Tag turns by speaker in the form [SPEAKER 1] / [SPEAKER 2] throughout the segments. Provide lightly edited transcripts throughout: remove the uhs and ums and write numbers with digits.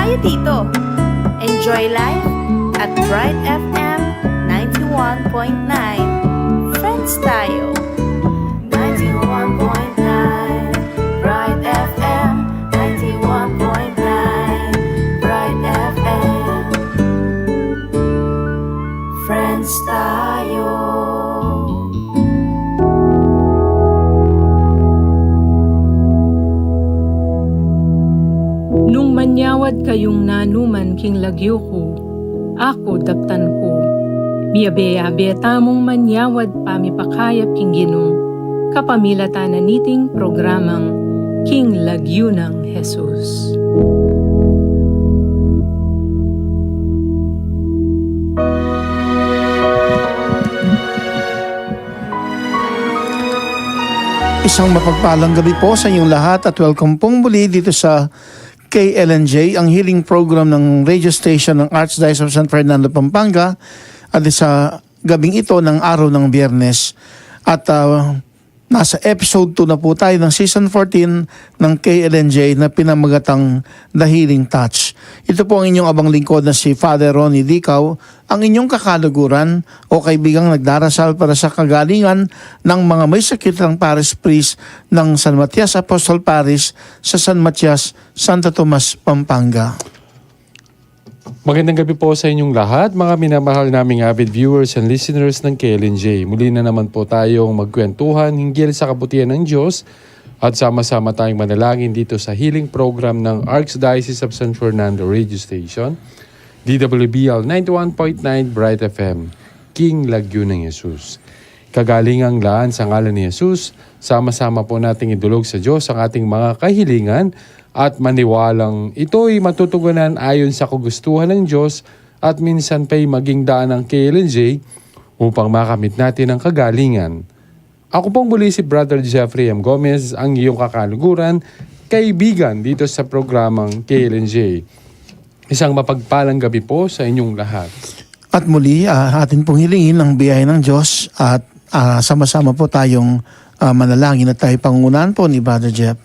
[SPEAKER 1] tayo dito. Enjoy life at Bright FM 91.9. Friends tayo. 91.9 Bright FM 91.9 Bright FM. Friends tayo.
[SPEAKER 2] Nung manyawad kayong nanuman king lagyo ko, ako daptan ko. Miyabe-abe tamong manyawad pamipakayap king ginong, kapamilata na niting programang King Lagyo ng Jesus.
[SPEAKER 3] Isang mapagpalang gabi po sa inyong lahat at welcome pong muli dito sa KLNJ, ang healing program ng radio station ng Archdiocese of San Fernando, Pampanga, at sa gabing ito ng araw ng Biyernes. At nasa episode 2 na po tayo ng season 14 ng KLNJ na pinamagatang The Healing Touch. Ito po ang inyong abang lingkod na si Father Ronnie Dicaw, ang inyong kakaluguran o kaibigang nagdarasal para sa kagalingan ng mga may sakit ng Parish Priest ng San Matias Apostol Parish sa San Matias, Santo Tomas, Pampanga.
[SPEAKER 4] Magandang gabi po sa inyong lahat, mga minamahal naming avid viewers and listeners ng KLNJ. Muli na naman po tayong magkwentuhan hinggil sa kabutihan ng Diyos at sama-sama tayong manalangin dito sa healing program ng Archdiocese of San Fernando Radio Station, DWBL 91.9 Bright FM, King Lagyo ng Jesus. Kagalingang laan sa ngalan ni Jesus, sama-sama po nating idulog sa Diyos ang ating mga kahilingan at maniwalang ito'y matutugunan ayon sa kagustuhan ng Diyos at minsan pa'y maging daan ng KLNJ upang makamit natin ang kagalingan. Ako pong muli si Brother Jeffrey M. Gomez, ang iyong kakaluguran, kaibigan dito sa programang KLNJ. Isang mapagpalang gabi po sa inyong lahat.
[SPEAKER 3] At muli, atin pong hilingin ang biyaya ng Diyos at sama-sama po tayong manalangin at tayo pangungunahan po ni Brother Jeff.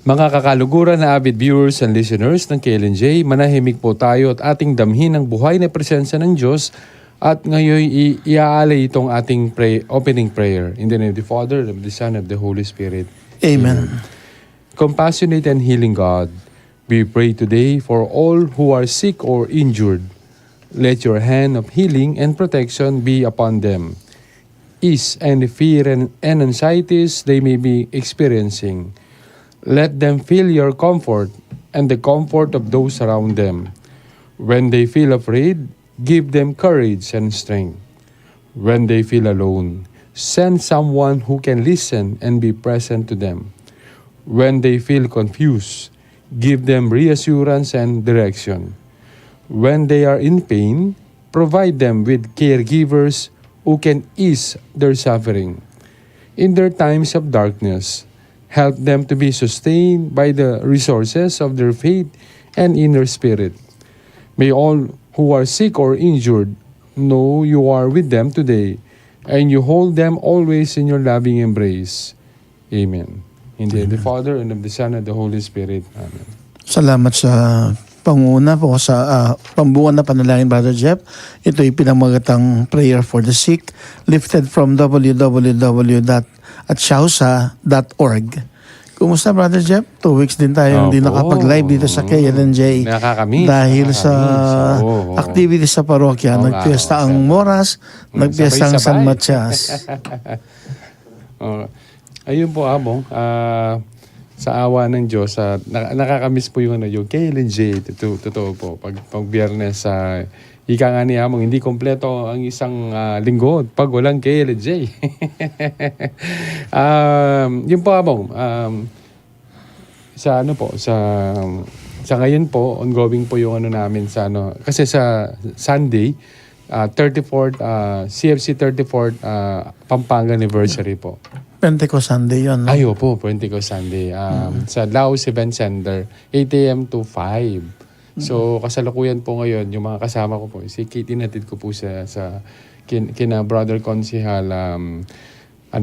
[SPEAKER 4] Mga kakaluguran na avid viewers and listeners ng KLNJ, manahimik po tayo at ating damhin ang buhay na presensya ng Diyos at ngayon iaalay itong ating opening prayer. In the name of the Father, of the Son, of the Holy Spirit.
[SPEAKER 3] Amen.
[SPEAKER 4] Compassionate and healing God, we pray today for all who are sick or injured. Let your hand of healing and protection be upon them. Ease any fear and anxieties they may be experiencing. Let them feel your comfort and the comfort of those around them. When they feel afraid, give them courage and strength. When they feel alone, send someone who can listen and be present to them. When they feel confused, give them reassurance and direction. When they are in pain, provide them with caregivers who can ease their suffering. In their times of darkness, help them to be sustained by the resources of their faith and inner spirit. May all who are sick or injured know you are with them today, and you hold them always in your loving embrace. Amen. In the name of the Father, and of the Son, and of the Holy Spirit. Amen.
[SPEAKER 3] Salamat sa panguna po sa pambuwan na panalangin, Brother Jeff. Ito'y pinamagatang prayer for the sick, lifted from www.atshausa.org. Kumusta, Brother Jeff? 2 weeks din tayo hindi nakapag-live dito sa KLNJ.
[SPEAKER 4] Nakakamiss.
[SPEAKER 3] Dahil sa activities sa parokya. Nagpiesta ang Moras, nagpiesta ang San Matias.
[SPEAKER 4] Ayun po, Abong. Sa awa ng Diyos, nakakamiss po yung KLNJ. Totoo po. Pag Biyernes, ika nga ni Among, hindi kompleto ang isang linggo pag walang KLNJ. Yun po, Among. Sa ngayon po, ongoing po yung namin sa kasi sa Sunday, 34th, CFC 34th Pampanga anniversary po.
[SPEAKER 3] Pentecost Sunday yun. No?
[SPEAKER 4] Ayo po, Pentecost Sunday. Sa Laos Event Center, 8 a.m. to 5. So, kasalukuyan po ngayon, yung mga kasama ko po, si Katie natid ko po sa kina Brother Consihal, ang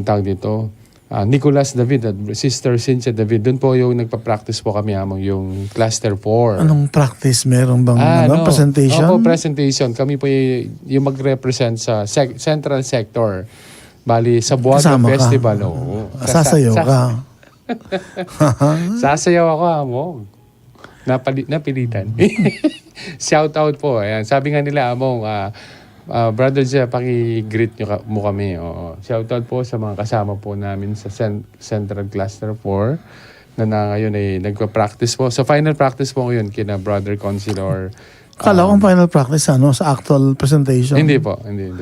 [SPEAKER 4] tawag dito, Nicolas David at Sister Cynthia David. Doon po yung nagpa-practice po kami among yung Cluster 4.
[SPEAKER 3] Anong practice? Meron bang presentation?
[SPEAKER 4] Opo, presentation. Kami po yung mag-represent sa Central Sector. Bali, sa Buwan
[SPEAKER 3] Kasama ka?
[SPEAKER 4] Festival. Oo.
[SPEAKER 3] Sasayaw ka.
[SPEAKER 4] Sasayaw ako, among. Napilitan. Shout out po. Ayan. Sabi nga nila, among, Brother Jeff, paki-greet mo kami. Oo. Shout out po sa mga kasama po namin sa Central Cluster 4 na ngayon ay nagpa-practice po. So final practice po ngayon kina Brother Consilor.
[SPEAKER 3] Kala ko ang final practice sa actual presentation.
[SPEAKER 4] Hindi po. Hindi.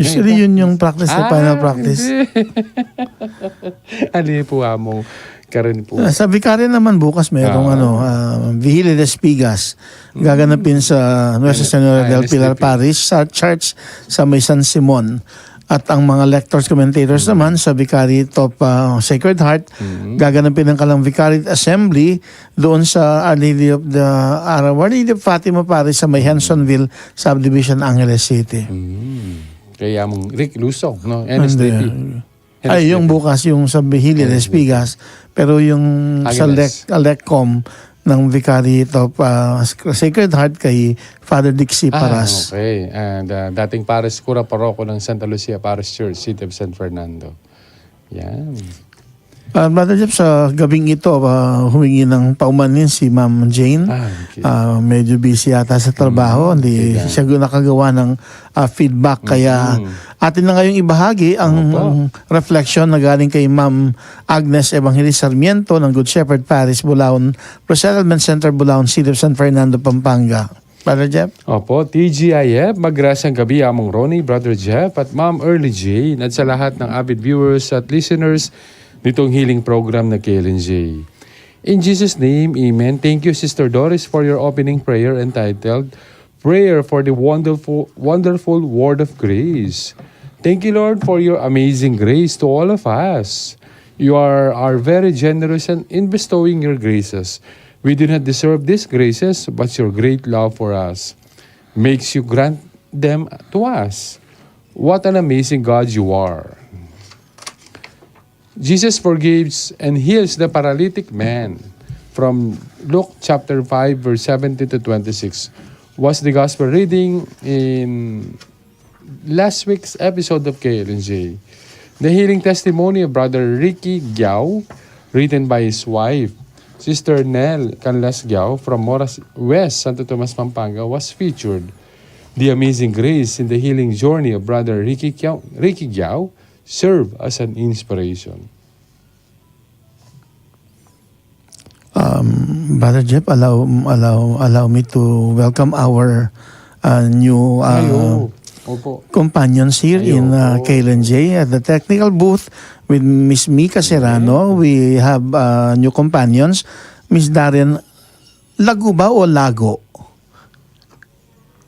[SPEAKER 3] Usually yun yung practice, yung final practice.
[SPEAKER 4] Ali po among karin po.
[SPEAKER 3] Sa Vicaria naman bukas merong Vigilio de Espigas. Gaganapin sa Nuestra Señora del Pilar Parish sa church sa may San Simon. At ang mga lectors, commentators naman sa Vicariate of Sacred Heart, gaganapin ng Kalang Vicariate Assembly doon sa Our Lady of Fatima Parish sa may Hensonville Subdivision, Angeles City.
[SPEAKER 4] Kaya mong Rick Lusong, no? NSDP.
[SPEAKER 3] Ay, yung bukas, yung sa Vigilio de Espigas. Pero yung sa LECCOM ng Vicariate of Sacred Heart kay Father Dixie Paras.
[SPEAKER 4] Okay. And dating Paris Cura Paroko ng Santa Lucia Parish Church, City of San Fernando. Yan.
[SPEAKER 3] Brother Jeff, sa gabing ito, humingi ng paumanin si Ma'am Jane.
[SPEAKER 4] Okay.
[SPEAKER 3] Medyo busy yata sa trabaho. Hindi siya nakagawa ng feedback. Kaya atin na ngayong ibahagi ang reflection na galing kay Ma'am Agnes Evangelista Sarmiento ng Good Shepherd Parish, Bulaon, Resettlement Center, Bulaon, City of San Fernando, Pampanga. Brother Jeff?
[SPEAKER 4] Opo, TGIF, magrasang gabi among Ronnie, Brother Jeff, at Ma'am Early Jane, at sa lahat ng avid viewers at listeners nitong healing program na KLNJ. In Jesus' name, Amen. Thank you, Sister Doris, for your opening prayer entitled Prayer for the Wonderful Word of Grace. Thank you, Lord, for your amazing grace to all of us. You are very generous in bestowing your graces. We do not deserve these graces, but your great love for us makes you grant them to us. What an amazing God you are. Jesus forgives and heals the paralytic man. From Luke chapter 5 verse 17 to 26 was the gospel reading in last week's episode of KLNJ. The healing testimony of Brother Ricky Giao, written by his wife, Sister Nell Canlas Giao from Moras West, Santo Tomas, Pampanga, was featured. The amazing grace in the healing journey of Brother Ricky Giao serve as an inspiration.
[SPEAKER 3] Brother Jeff, allow me to welcome our new companions here in KLNJ at the technical booth with Miss Mika Serrano. We have new companions, Miss Darren Lago ba o Lago?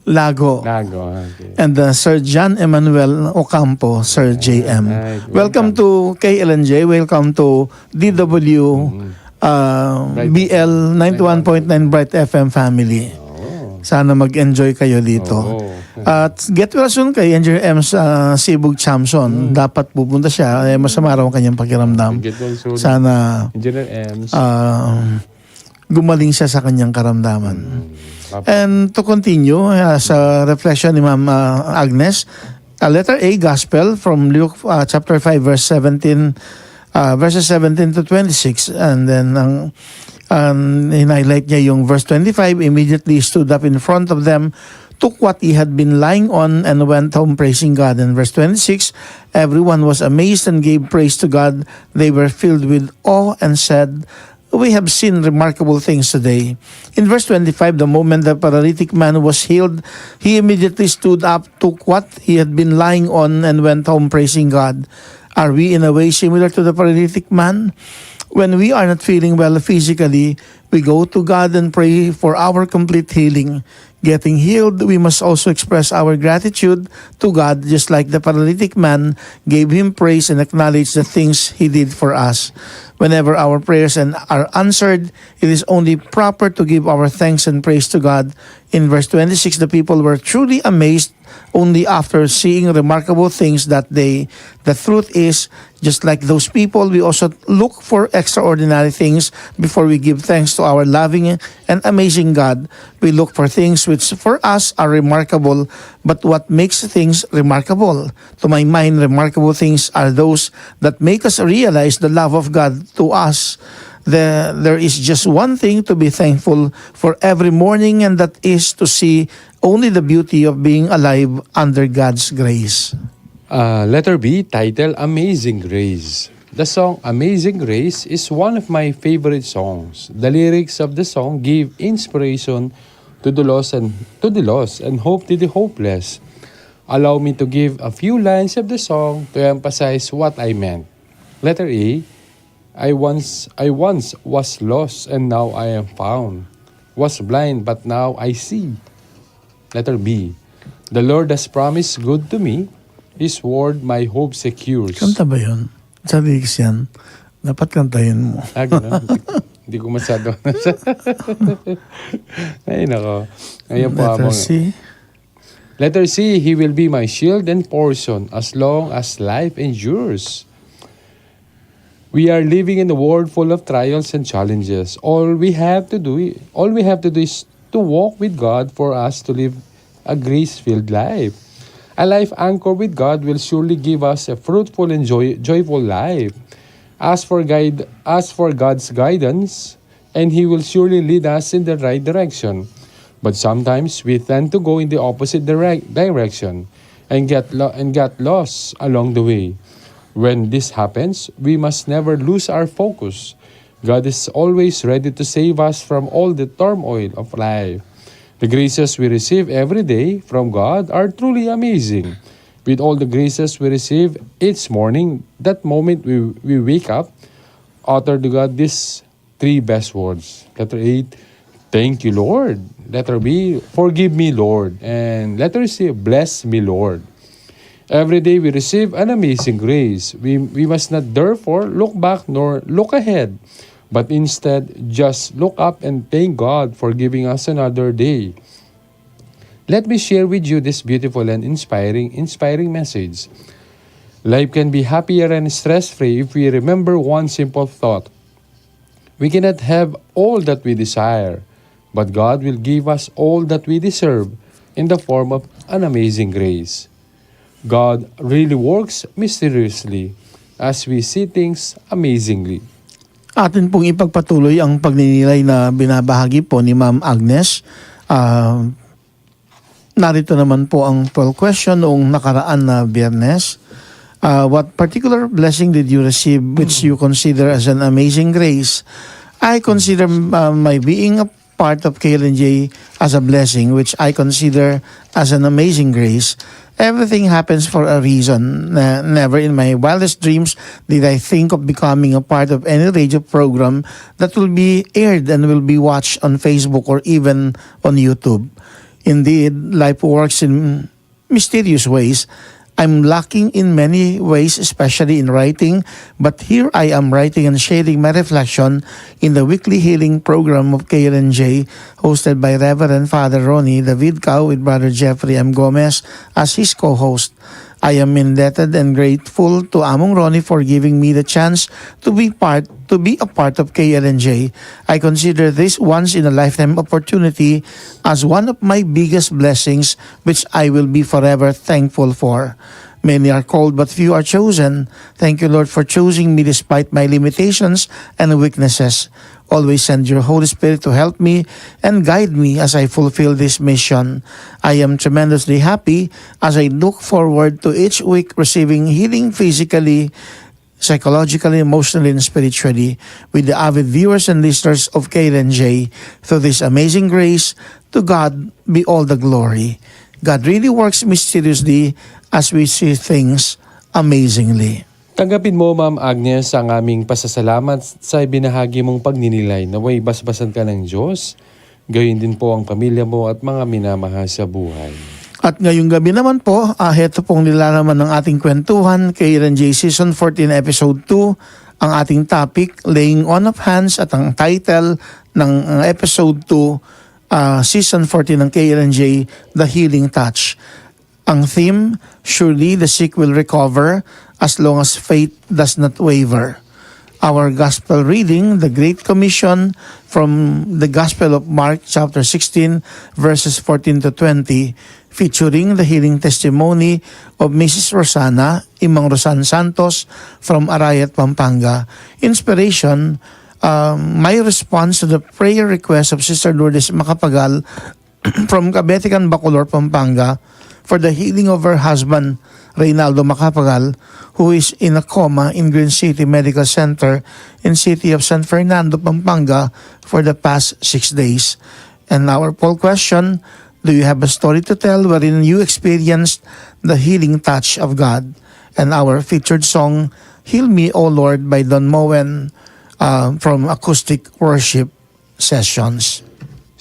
[SPEAKER 3] Lago.
[SPEAKER 4] Okay.
[SPEAKER 3] And Sir John Emmanuel Ocampo, Sir JM. Welcome to KLNJ. Welcome to DW BL 91.9 Bright FM family. Sana mag-enjoy kayo dito. At get well soon kay Engineer M sa Sibug Chamson. Dapat pupunta siya. Masama raw ang kanyang pakiramdam. Sana
[SPEAKER 4] Engineer M
[SPEAKER 3] gumaling siya sa kanyang karamdaman. And to continue, sa reflection ni Ma'am Agnes, letter A, Gospel from Luke chapter 5 verses 17 to 26. And then in-highlight niya yung verse 25, immediately stood up in front of them, took what he had been lying on, and went home praising God. And verse 26, everyone was amazed and gave praise to God. They were filled with awe and said, we have seen remarkable things today. In verse 25, the moment the paralytic man was healed, he immediately stood up, took what he had been lying on, and went home praising God. Are we in a way similar to the paralytic man? When we are not feeling well physically, we go to God and pray for our complete healing. Getting healed, we must also express our gratitude to God, just like the paralytic man gave him praise and acknowledged the things he did for us. Whenever our prayers are answered, it is only proper to give our thanks and praise to God. In verse 26, the people were truly amazed only after seeing remarkable things that day. The truth is, just like those people, we also look for extraordinary things before we give thanks to our loving and amazing God. We look for things which for us are remarkable, but what makes things remarkable? To my mind, remarkable things are those that make us realize the love of God to us. There is just one thing to be thankful for every morning, and that is to see only the beauty of being alive under God's grace.
[SPEAKER 4] Letter B, title Amazing Grace. The song Amazing Grace is one of my favorite songs. The lyrics of the song give inspiration to the lost and hope to the hopeless. Allow me to give a few lines of the song to emphasize what I meant. Letter A, I once was lost and now I am found. Was blind but now I see. Letter B, the Lord has promised good to me. His word my hope secures.
[SPEAKER 3] Kanta ba yun? Sa lyrics yan. Dapat kantahin mo.
[SPEAKER 4] Ganun. Hindi ko masyado. Ay, nako. Ayan po
[SPEAKER 3] Letter
[SPEAKER 4] ako.
[SPEAKER 3] C.
[SPEAKER 4] Letter C, He will be my shield and portion as long as life endures. We are living in a world full of trials and challenges. All we have to do is to walk with God for us to live a grace-filled life. A life anchored with God will surely give us a fruitful and joyful life. Ask for God's guidance, and He will surely lead us in the right direction. But sometimes we tend to go in the opposite direction and get lost along the way. When this happens, we must never lose our focus. God is always ready to save us from all the turmoil of life. The graces we receive every day from God are truly amazing. With all the graces we receive each morning, that moment we wake up, utter to God these three best words. Letter A, thank you, Lord. Letter B, forgive me, Lord. And letter C, bless me, Lord. Every day we receive an amazing grace. We must not therefore look back nor look ahead, but instead just look up and thank God for giving us another day. Let me share with you this beautiful and inspiring message. Life can be happier and stress-free if we remember one simple thought. We cannot have all that we desire, but God will give us all that we deserve in the form of an amazing grace. God really works mysteriously as we see things amazingly.
[SPEAKER 3] Atin pong ipagpatuloy ang pagninilay na binabahagi po ni Ma'am Agnes. Narito naman po ang 12 question noong nakaraan na Biyernes. What particular blessing did you receive which you consider as an amazing grace? I consider my being a part of KLNJ as a blessing which I consider as an amazing grace. Everything happens for a reason. Never in my wildest dreams did I think of becoming a part of any radio program that will be aired and will be watched on Facebook or even on YouTube. Indeed, life works in mysterious ways. I'm lacking in many ways, especially in writing, but here I am writing and sharing my reflection in the weekly healing program of KLNJ, hosted by Reverend Father Ronnie David Cao with Brother Jeffrey M. Gomez as his co-host. I am indebted and grateful to Among Ronnie for giving me the chance to be a part of KLNJ. I consider this once-in-a-lifetime opportunity as one of my biggest blessings, which I will be forever thankful for. Many are called, but few are chosen. Thank you, Lord, for choosing me despite my limitations and weaknesses. Always send your Holy Spirit to help me and guide me as I fulfill this mission. I am tremendously happy as I look forward to each week receiving healing physically, psychologically, emotionally, and spiritually with the avid viewers and listeners of KLNJ. Through this amazing grace, to God be all the glory. God really works mysteriously as we see things amazingly.
[SPEAKER 4] Tanggapin mo, Ma'am Agnes, ang aming pasasalamat sa ibinahagi mong pagninilay. Naway basbasan ka ng Diyos. Gayon din po ang pamilya mo at mga minamahal sa buhay.
[SPEAKER 3] At ngayong gabi naman po, heto pong nilalaman ng ating kwentuhan, KLNJ Season 14 Episode 2, ang ating topic, Laying On of Hands, at ang title ng Episode 2, Season 14 ng KLNJ, The Healing Touch. Ang theme, surely the sick will recover as long as faith does not waver. Our gospel reading, the Great Commission from the Gospel of Mark chapter 16 verses 14 to 20, featuring the healing testimony of Mrs. Rosana, Imang Rosan Santos from Arayat, Pampanga. Inspiration, my response to the prayer request of Sister Lourdes Macapagal from Cabetican, Bacolor, Pampanga for the healing of her husband, Reynaldo Macapagal, who is in a coma in Green City Medical Center in city of San Fernando, Pampanga for the past 6 days. And our poll question, do you have a story to tell wherein you experienced the healing touch of God? And our featured song, Heal Me, O Lord by Don Moen from Acoustic Worship Sessions.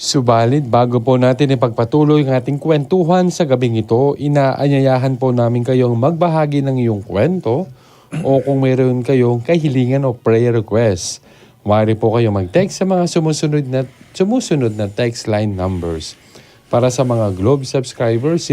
[SPEAKER 4] Subalit, bago po natin ipagpatuloy ang ating kwentuhan sa gabing ito, inaanyayahan po namin kayong magbahagi ng iyong kwento o kung mayroon kayong kahilingan o prayer request. Maaari po kayong mag-text sa mga sumusunod na text line numbers. Para sa mga Globe subscribers,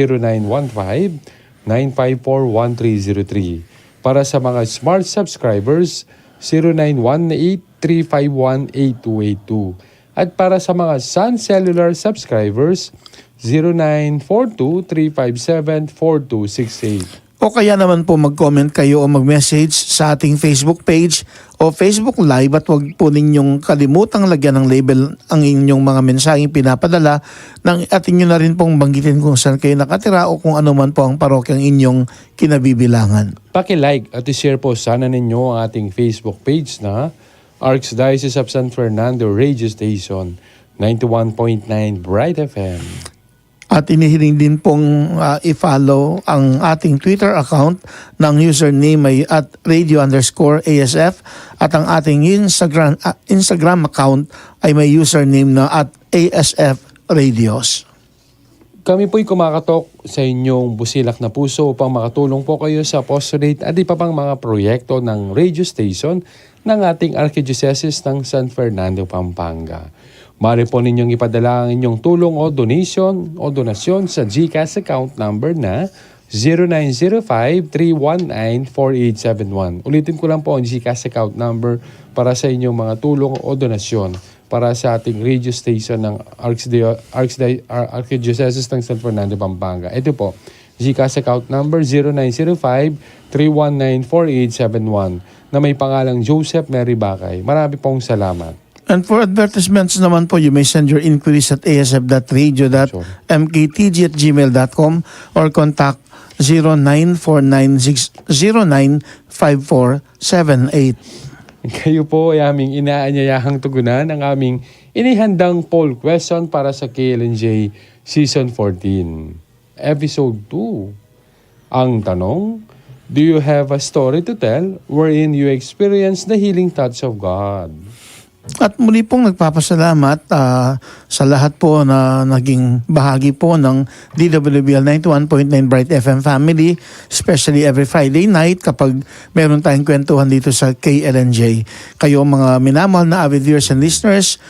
[SPEAKER 4] 0915-954-1303. Para sa mga Smart subscribers, 0918-351-8282. At para sa mga Sun Cellular subscribers, 0942-357-4268.
[SPEAKER 3] O kaya naman po mag-comment kayo o mag-message sa ating Facebook page o Facebook Live at huwag po ninyong kalimutang lagyan ng label ang inyong mga mensaheng pinapadala at inyo na rin pong banggitin kung saan kayo nakatira o kung ano man po ang parokyang inyong kinabibilangan.
[SPEAKER 4] Paki-like at i-share po sana ninyo ang ating Facebook page na Archdiocese of San Fernando Radio Station, 91.9 Bright FM.
[SPEAKER 3] At inihiling din pong i-follow ang ating Twitter account ng username ay at radio_ASF at ang ating Instagram account ay may username na at ASF Radios.
[SPEAKER 4] Kami po'y kumakatok sa inyong busilak na puso upang makatulong po kayo sa apostolate at iba pang mga proyekto ng radio station ng ating Archdiocese ng San Fernando, Pampanga. Maaari po ninyong ipadala ang inyong tulong o donasyon sa GCash account number na 0905-319-4871. Ulitin ko lang po ang GCash account number para sa inyong mga tulong o donasyon para sa ating radio station ng Archdiocese ng San Fernando, Pampanga. Ito po, GCash account number 0905-319-4871 na may pangalang Joseph Mary Bakay. Marami pong salamat.
[SPEAKER 3] And for advertisements naman po, you may send your inquiries at asf.radio.mktg@gmail.com or contact 0949-095478.
[SPEAKER 4] Kayo po ay aming inaanyayahang tugunan ang aming inihandang poll question para sa KLNJ Season 14, Episode 2. Ang tanong, do you have a story to tell wherein you experience the healing touch of God?
[SPEAKER 3] At muli pong nagpapasalamat sa lahat po na naging bahagi po ng DWBL 91.9 Bright FM family, especially every Friday night kapag meron tayong kwentuhan dito sa KLNJ. Kayo mga minamahal na avid viewers and listeners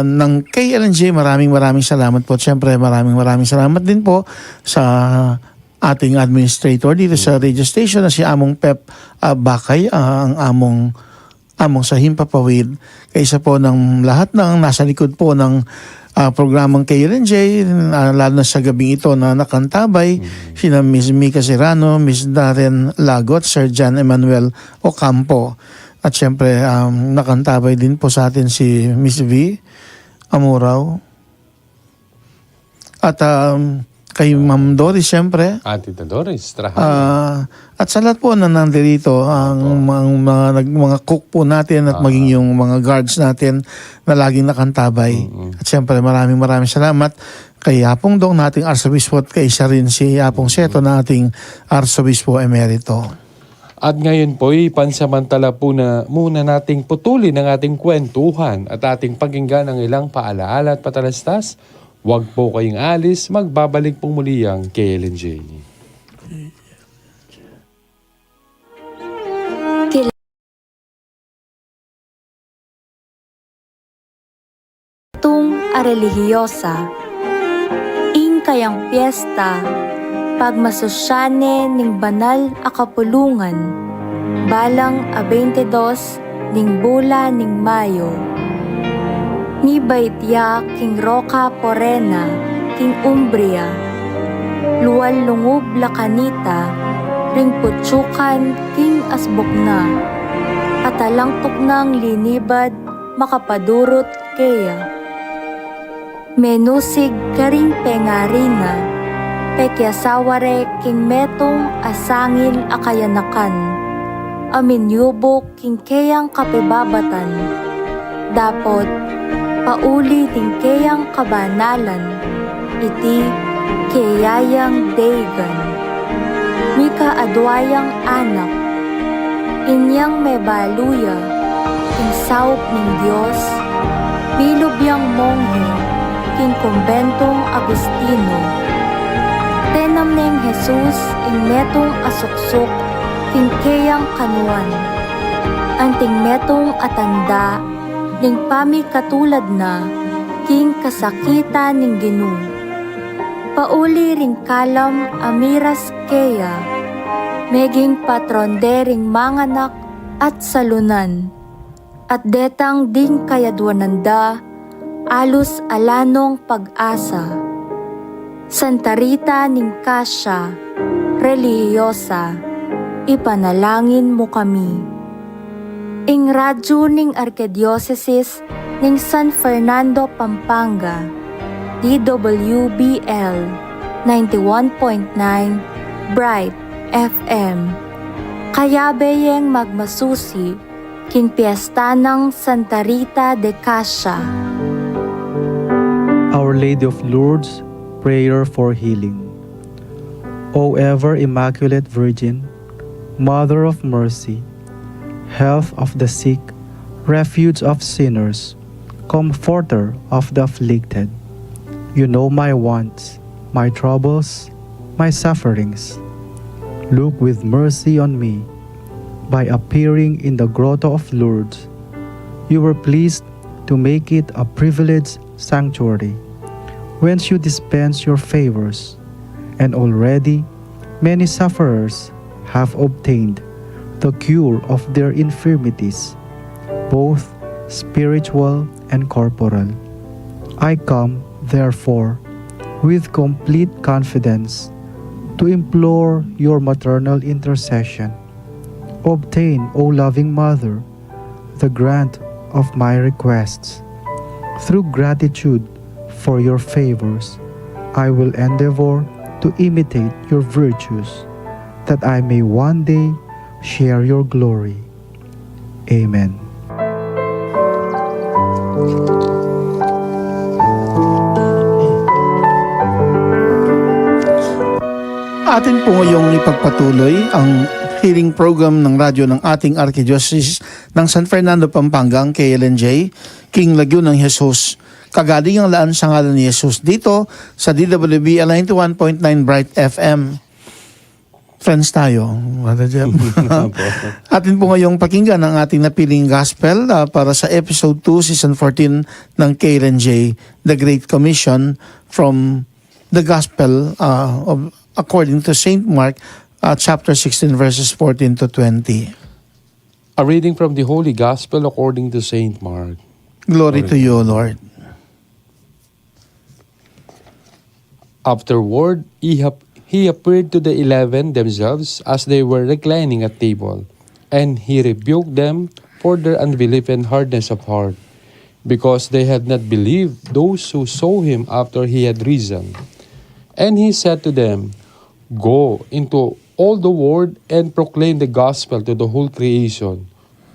[SPEAKER 3] ng KLNJ, maraming salamat po. Siyempre maraming salamat din po sa ating administrator dito sa radio station na si Among Pep Bakay, ang among sa Himpapawid, kaysa po ng lahat ng nasa likod po ng programang KLNJ, lalo na sa gabing ito na nakantabay, sina Ms. Mika Serrano, Ms. Darren Lagot, Sir John Emmanuel Ocampo. At syempre, nakantabay din po sa atin si Ms. V. Amuraw. At kay Ma'am Doris, syempre.
[SPEAKER 4] Tita Doris,
[SPEAKER 3] At sa lahat po na nandito, ang mga cook po natin at maging yung mga guards natin na laging nakantabay. At syempre, maraming salamat kay Apong Dong nating Arsobispo at kay isa rin si Apong Seto na ating Arsobispo Emerito.
[SPEAKER 4] At ngayon po, pansamantala po na muna nating putulin ang ating kwentuhan at ating pakinggan ang ilang paalaala at patalastas. Huwag po kayong alis, magbabalik pong muli ang KLNJ.
[SPEAKER 5] Tung a religiosa, inkayang fiesta, pagmasosyane ning banal a kapulungan, balang a 22 ning bula ning Mayo. Ni Baitya king Roca Porena king Umbria, luwal lungub lakanita, ring putsukan king Asbokna, atalang tuknang linibad makapadurot keya. Menusig karing pengarina, pekyasaware king metong asangil akayanakan, aminyubok king keyang kapibabatan, dapot pauli ting keyang kabanalan, iti keyayang daygan. Mika adwayang anak, inyang may baluya, king saup ning Diyos, bilubyang monghe, king kumbentong Agustino. Tenam ning Jesus ing metong asuksok, king keyang kanuan. Anting metong atanda, ning pami katulad na, king kasakita ning Ginu. Pauli ring kalam amiras keya, meging patronde ring manganak at salunan. At detang ding kayadwananda, alus alanong pag-asa. Santa Rita ning Kasya, relihiyosa, ipanalangin mo kami. Ing radyo ning Arkediocesis ning San Fernando, Pampanga, DWBL 91.9 Bright FM. Kayabeyeng magmasusi king piyesta ng Santa Rita de Cascia.
[SPEAKER 6] Our Lady of Lourdes, prayer for healing. O ever Immaculate Virgin, Mother of Mercy, health of the sick, refuge of sinners, comforter of the afflicted, you know my wants, my troubles, my sufferings. Look with mercy on me. By appearing in the grotto of Lourdes, you were pleased to make it a privileged sanctuary, whence you dispense your favors, and already many sufferers have obtained the cure of their infirmities, both spiritual and corporal. I come, therefore, with complete confidence to implore your maternal intercession. Obtain, O loving Mother, the grant of my requests. Through gratitude for your favors, I will endeavor to imitate your virtues, that I may one day share your glory. Amen.
[SPEAKER 3] Atin po ngayong ipagpatuloy ang healing program ng radyo ng ating Archdiocese ng San Fernando, Pampanga, ang KLNJ, King Lagyo ng Jesus. Kagaling ang laan sa ngalan ni Jesus dito sa DWBL 91.9 Bright FM. Friends tayo, Brother Jeff. Atin po ngayong pakinggan ang ating napiling gospel para sa episode 2, season 14 ng KLNJ, The Great Commission, from the Gospel according to St. Mark, chapter 16, verses 14 to 20.
[SPEAKER 4] A reading from the Holy Gospel according to St. Mark.
[SPEAKER 3] Glory to you, Lord.
[SPEAKER 4] Afterward, he appeared to the 11 themselves as they were reclining at table, and he rebuked them for their unbelief and hardness of heart, because they had not believed those who saw him after he had risen. And he said to them, Go into all the world and proclaim the gospel to the whole creation.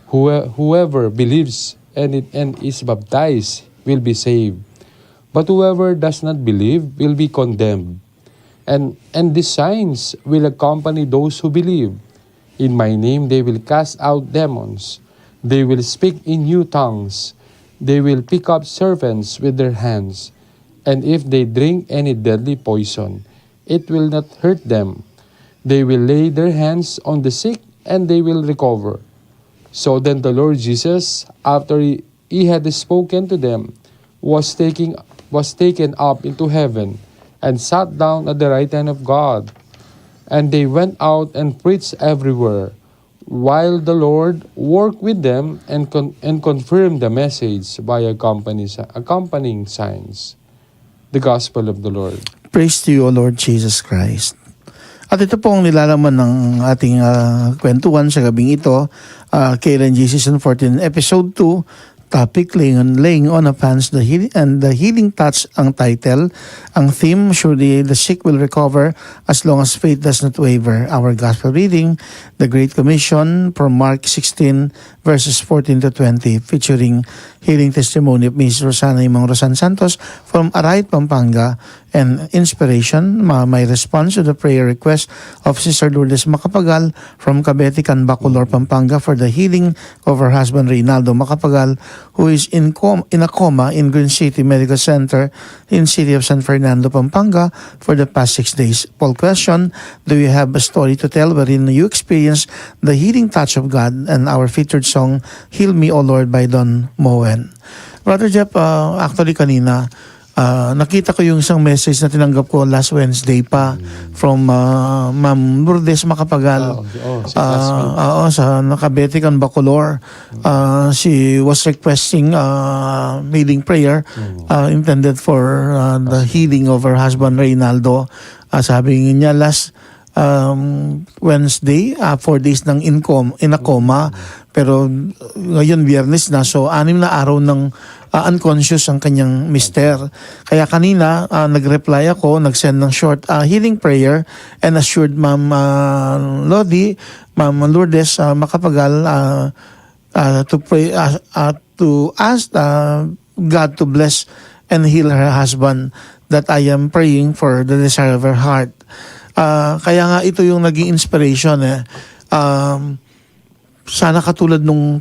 [SPEAKER 4] Whoever believes and is baptized will be saved, but whoever does not believe will be condemned. And these signs will accompany those who believe. In my name they will cast out demons. They will speak in new tongues. They will pick up serpents with their hands. And if they drink any deadly poison, it will not hurt them. They will lay their hands on the sick and they will recover. So then the Lord Jesus, after he had spoken to them, was taken up into heaven and sat down at the right hand of God. And they went out and preached everywhere, while the Lord worked with them and confirmed the message by accompanying signs. The Gospel of the Lord.
[SPEAKER 3] Praise to you, O Lord Jesus Christ. At ito po ang nilalaman ng ating kwentuhan sa gabing ito, KLNG Season 14, Episode 2, topic, laying on of hands, the healing touch ang title. Ang theme, surely the sick will recover as long as faith does not waver. Our gospel reading, the Great Commission from Mark 16 verses 14 to 20, featuring healing testimony of Ms. Rosana Imang Rosan Santos from Arayat, Pampanga, and inspiration, my response to the prayer request of Sister Lourdes Macapagal from Cabetican, Bacolor, Pampanga, for the healing of her husband Reynaldo Macapagal, who is in a coma in Green City Medical Center in City of San Fernando, Pampanga, for the past 6 days. Paul question, do you have a story to tell wherein you experience the healing touch of God? And our featured song, Heal Me, O Lord, by Don Moen. Brother Jeff, actually kanina, nakita ko yung isang message na tinanggap ko last Wednesday pa from Ma'am Lourdes Macapagal. Sa Cabetican, Bacolor. She was requesting healing prayer intended for the healing of her husband Reynaldo. Sabi niya last Wednesday, 4 days nang in a coma, pero ngayon Biyernes na, so 6 na araw ng unconscious ang kanyang mister. Kaya kanina nag-reply ako, nag-send ng short healing prayer and assured Ma'am Lourdes Macapagal to pray, to ask God to bless and heal her husband, that I am praying for the desire of her heart. Kaya nga ito yung naging inspiration sana katulad nung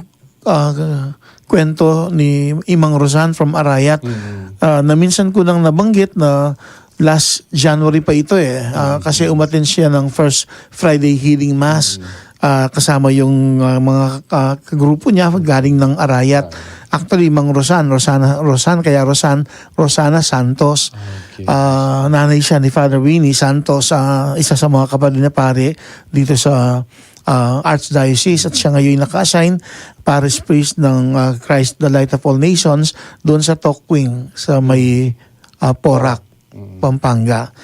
[SPEAKER 3] kwento ni Imang Rosan from Arayat, na minsan ko nang nabanggit na last January pa ito kasi umattend siya ng First Friday Healing Mass kasama yung mga grupo niya galing ng Arayat. Actually, Mang Rosana Santos. Nanay siya ni Father Winnie Santos, isa sa mga kapatid na pare dito sa Archdiocese, at siya ngayon naka-assign Parish Priest ng Christ the Light of All Nations doon sa Tokwing sa may Porac, Pampanga.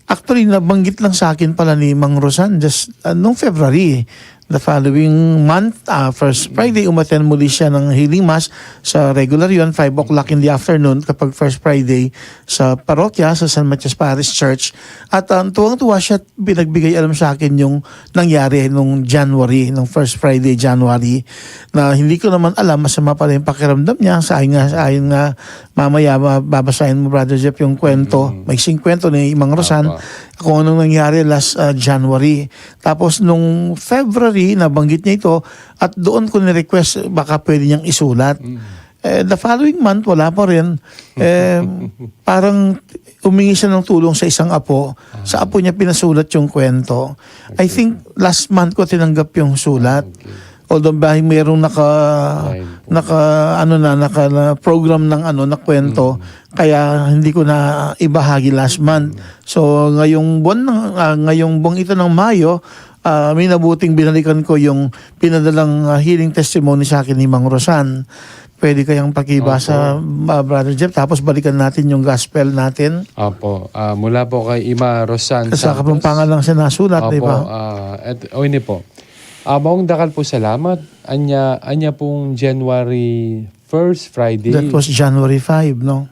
[SPEAKER 3] Actually, nabanggit lang sa akin pala ni Mang Rosan just noong February. The following month, First Friday, umattend muli siya ng healing mass sa regular yun, 5 o'clock in the afternoon kapag First Friday sa parokya, sa San Matias Parish Church. At tuwang-tuwa siya, pinagbigay alam sa akin yung nangyari nung January, nung First Friday, January, na hindi ko naman alam, masama pala yung pakiramdam niya. Sa ayon nga, mamaya babasahin mo, Brother Jeff, yung kwento, maiksing kwento ni Imang Rosan, kung anong nangyari last January. Tapos nung February, nabanggit niya ito at doon ko ni-request baka pwede niyang isulat. The following month, wala pa rin. Parang umingi siya ng tulong sa isang apo. Sa apo niya pinasulat yung kwento. I think last month ko tinanggap yung sulat. Although mayroong program ng na kwento, kaya hindi ko na ibahagi last month. So ngayong buwan ito ng Mayo, may nabuting binalikan ko yung pinadalang healing testimony sa akin ni Mang Rosan. Pwede kayang pakibasa, Brother Jeff, tapos balikan natin yung gospel natin.
[SPEAKER 4] Apo, mula po kay Ima Rosan
[SPEAKER 3] Sa Kapampangan lang siya nasulat, di ba?
[SPEAKER 4] Ini po. Maong dakal po salamat. Anya pong January 1st, Friday.
[SPEAKER 3] That was January 5, no?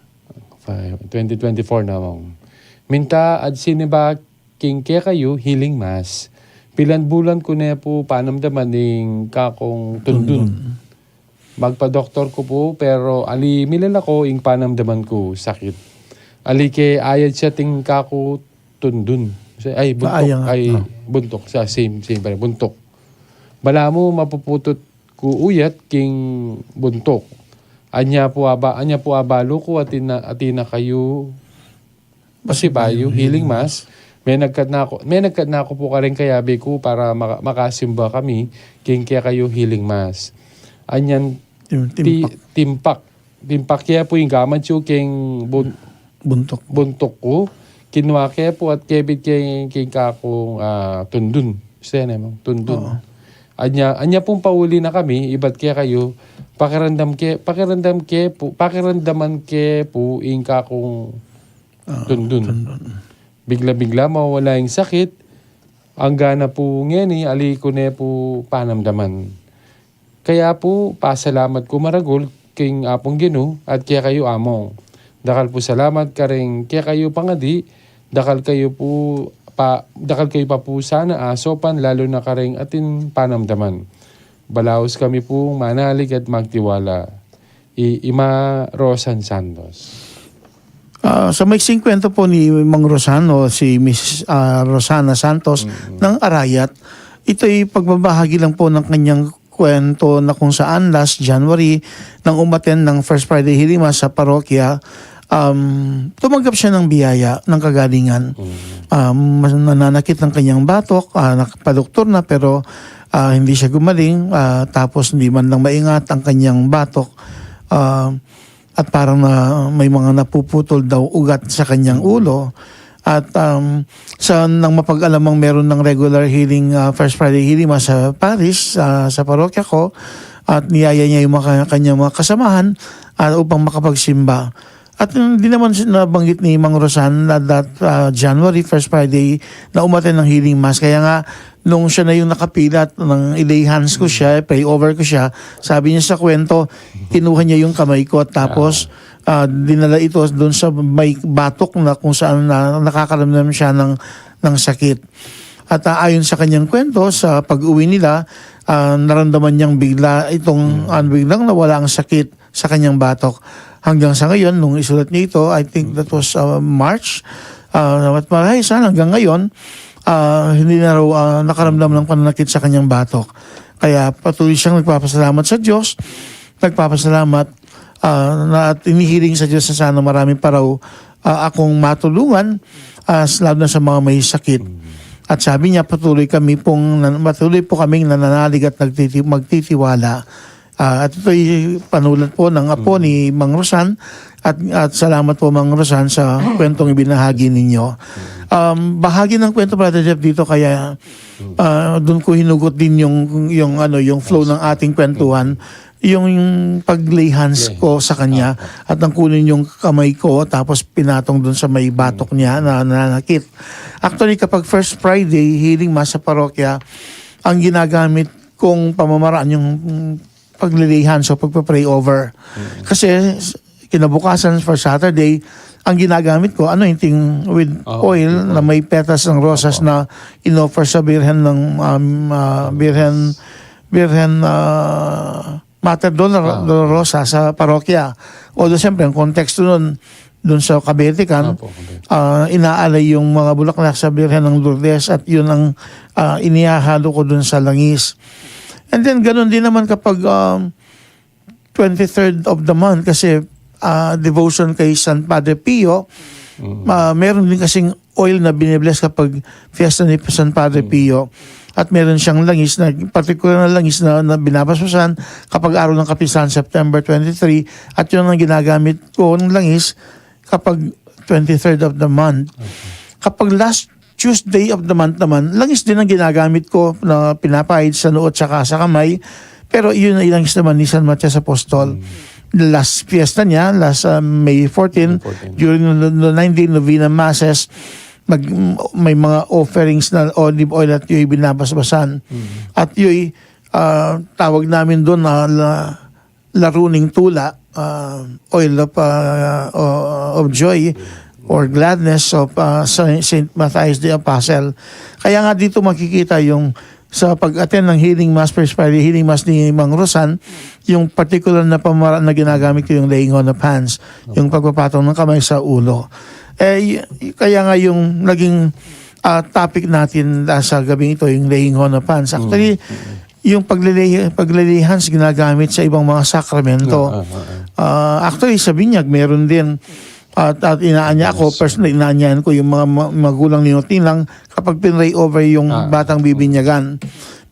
[SPEAKER 4] 2024 na mong. Minta at siniba king kayo healing mass. Pilan bulan ko na po panamdaman ng kakong tundun. Magpa-doktor ko po, pero milan ako yung panamdaman ko sakit. Ke ayad siya ting kako tundun. Ay, buntok. Sa same pa rin, buntok. Bala mo mapuputot ku uyat king buntok. Anya po abalo ko atina kayo pasibayo healing mass. May nagkat na ako po ka rin kayabi ko para makasimba kami king kaya kayo healing mass. Anyan timpak kaya po yung gaman siyo king buntok ko kinwa ke po at kebit kay kakong tundun. Sene mo, tundun. Anya pong pauli na kami, iba't kaya kayo, pakiramdaman ke po ing kakong tundun. Bigla-bigla mawala yung sakit, ang gana po ngeni, ali ko ne po panamdaman. Kaya po, pasalamat ko maragol, king apong Gino at kaya kayo among. Dakal po salamat ka rin kaya kayo pangadi, dakal kayo pa po sana asopan lalo na ka rin atin panamdaman. Balaos kami po manalig at magtiwala. Ima Rosan Santos.
[SPEAKER 3] Sa maiksing kwento po ni Mang Rosano, si Miss Rosana Santos ng Arayat, ito'y pagbabahagi lang po ng kanyang kwento na kung saan last January nang umaten ng First Friday Healing Mass sa parokya, tumanggap siya ng biyaya ng kagalingan. Nananakit ng kanyang batok, nakapadoktor na pero hindi siya gumaling, tapos hindi man lang maingat ang kanyang batok, at parang may mga napuputol daw ugat sa kanyang ulo. At sa nang mapag-alamang meron ng regular healing, First Friday Healing Mass sa Paris, sa parokya ko, at niyaya niya yung kanyang mga kasamahan upang makapagsimba. At hindi naman nabanggit ni Mang Rosan na January, First Friday, na umaten ng healing mass. Kaya nga, nung siya na yung nakapilat, nang ilay hands ko siya, pray over ko siya, sabi niya sa kwento, kinuha niya yung kamay ko at tapos dinala ito doon sa may batok na kung saan nakakaramdam siya ng sakit. At ayon sa kanyang kwento, sa pag-uwi nila, naramdaman niyang biglang nawala ang sakit sa kanyang batok. Hanggang sa ngayon, nung isulat niya ito, I think that was March, at marahil hanggang ngayon, hindi na raw nakaramdam ng pananakit sa kanyang batok. Kaya patuloy siyang nagpapasalamat sa Diyos, nagpapasalamat at inihiling sa Diyos na sana marami pa raw akong matulungan, lalo na sa mga may sakit. At sabi niya, patuloy po kaming nananalig at magtitiwala. At ito'y panulat po ng apo ni Mang Rosan at salamat po Mang Rosan sa kwentong ibinahagi ninyo. Bahagi ng kwento, Brother Jeff, dito kaya doon ko hinugot din yung flow ng ating kwentuhan, yung pag-lay hands ko sa kanya at nang kunin yung kamay ko tapos pinatong doon sa may batok niya na nananakit. Actually, kapag First Friday Healing Mass sa parokya, ang ginagamit kong pamamaraan yung pag-lay hands o pagpa-pray over. Kasi kinabukasan for Saturday, ang ginagamit ko, anointing with oil na may petas ng rosas na inoffer sa Birhen ng Birhen Mater Dolorosa sa parokya. Although siyempre, ang konteksto nun, dun sa Kabetikan, inaalay yung mga bulaklak sa Birhen ng Lourdes at yun ang inihahalo ko dun sa langis. And then, ganun din naman kapag 23rd of the month, kasi devotion kay San Padre Pio, meron din kasing oil na binibless kapag fiesta ni San Padre Pio. At meron siyang langis, particular na langis na binabasbasan kapag araw ng kapistahan, September 23, at yun ang ginagamit ko ng langis kapag 23rd of the month. Kapag last Tuesday of the month naman, langis din ang ginagamit ko na pinapahid sa noo at saka sa kamay. Pero yun ay langis naman ni San Matias Apostol. Last fiesta niya, last May 14, during the 19 Novena Masses, may mga offerings na olive oil at yo'y binabasbasan. At yo'y tawag namin doon na laruning tula, oil of joy, or gladness of St. Matthias the Apostle. Kaya nga dito makikita yung sa pag-attend ng Healing Mass, First Friday Healing Mass ni Mang Rosan, yung particular na pamaraan na ginagamit ko yung laying on of hands, yung pagpapatong ng kamay sa ulo. Kaya nga yung naging topic natin sa gabing ito, yung laying on of hands. Actually, yung paglilay hands ginagamit sa ibang mga sakramento. Actually, sa binyag, meron din. At inaanya ako, personally, inaanyahan ko yung mga magulang ni Notinang kapag pinray over yung batang bibinyagan.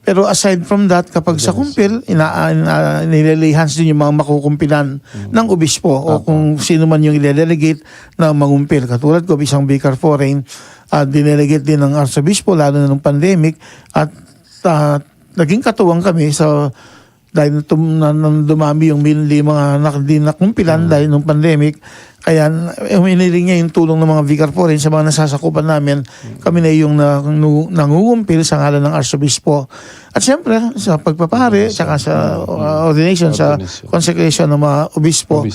[SPEAKER 3] Pero aside from that, kapag sa kumpil, nililay hands din yung mga makukumpilan ng obispo o kung sino man yung i-delegate na mangumpil. Katulad ko, isang vicar foreign, dinelegate din ng arsobispo, lalo na ng pandemic, at naging katuwang kami sa dahil dumami yung mga nakumpilan dahil ng pandemic. Kaya hiniling niya yung tulong ng mga vicar foreign sa mga nasasakupan namin. Kami na yung nangungumpil sa ngalan ng arsobispo. At siyempre, sa pagpapahari, saka sa ordination, sa consecration ng mga obispo.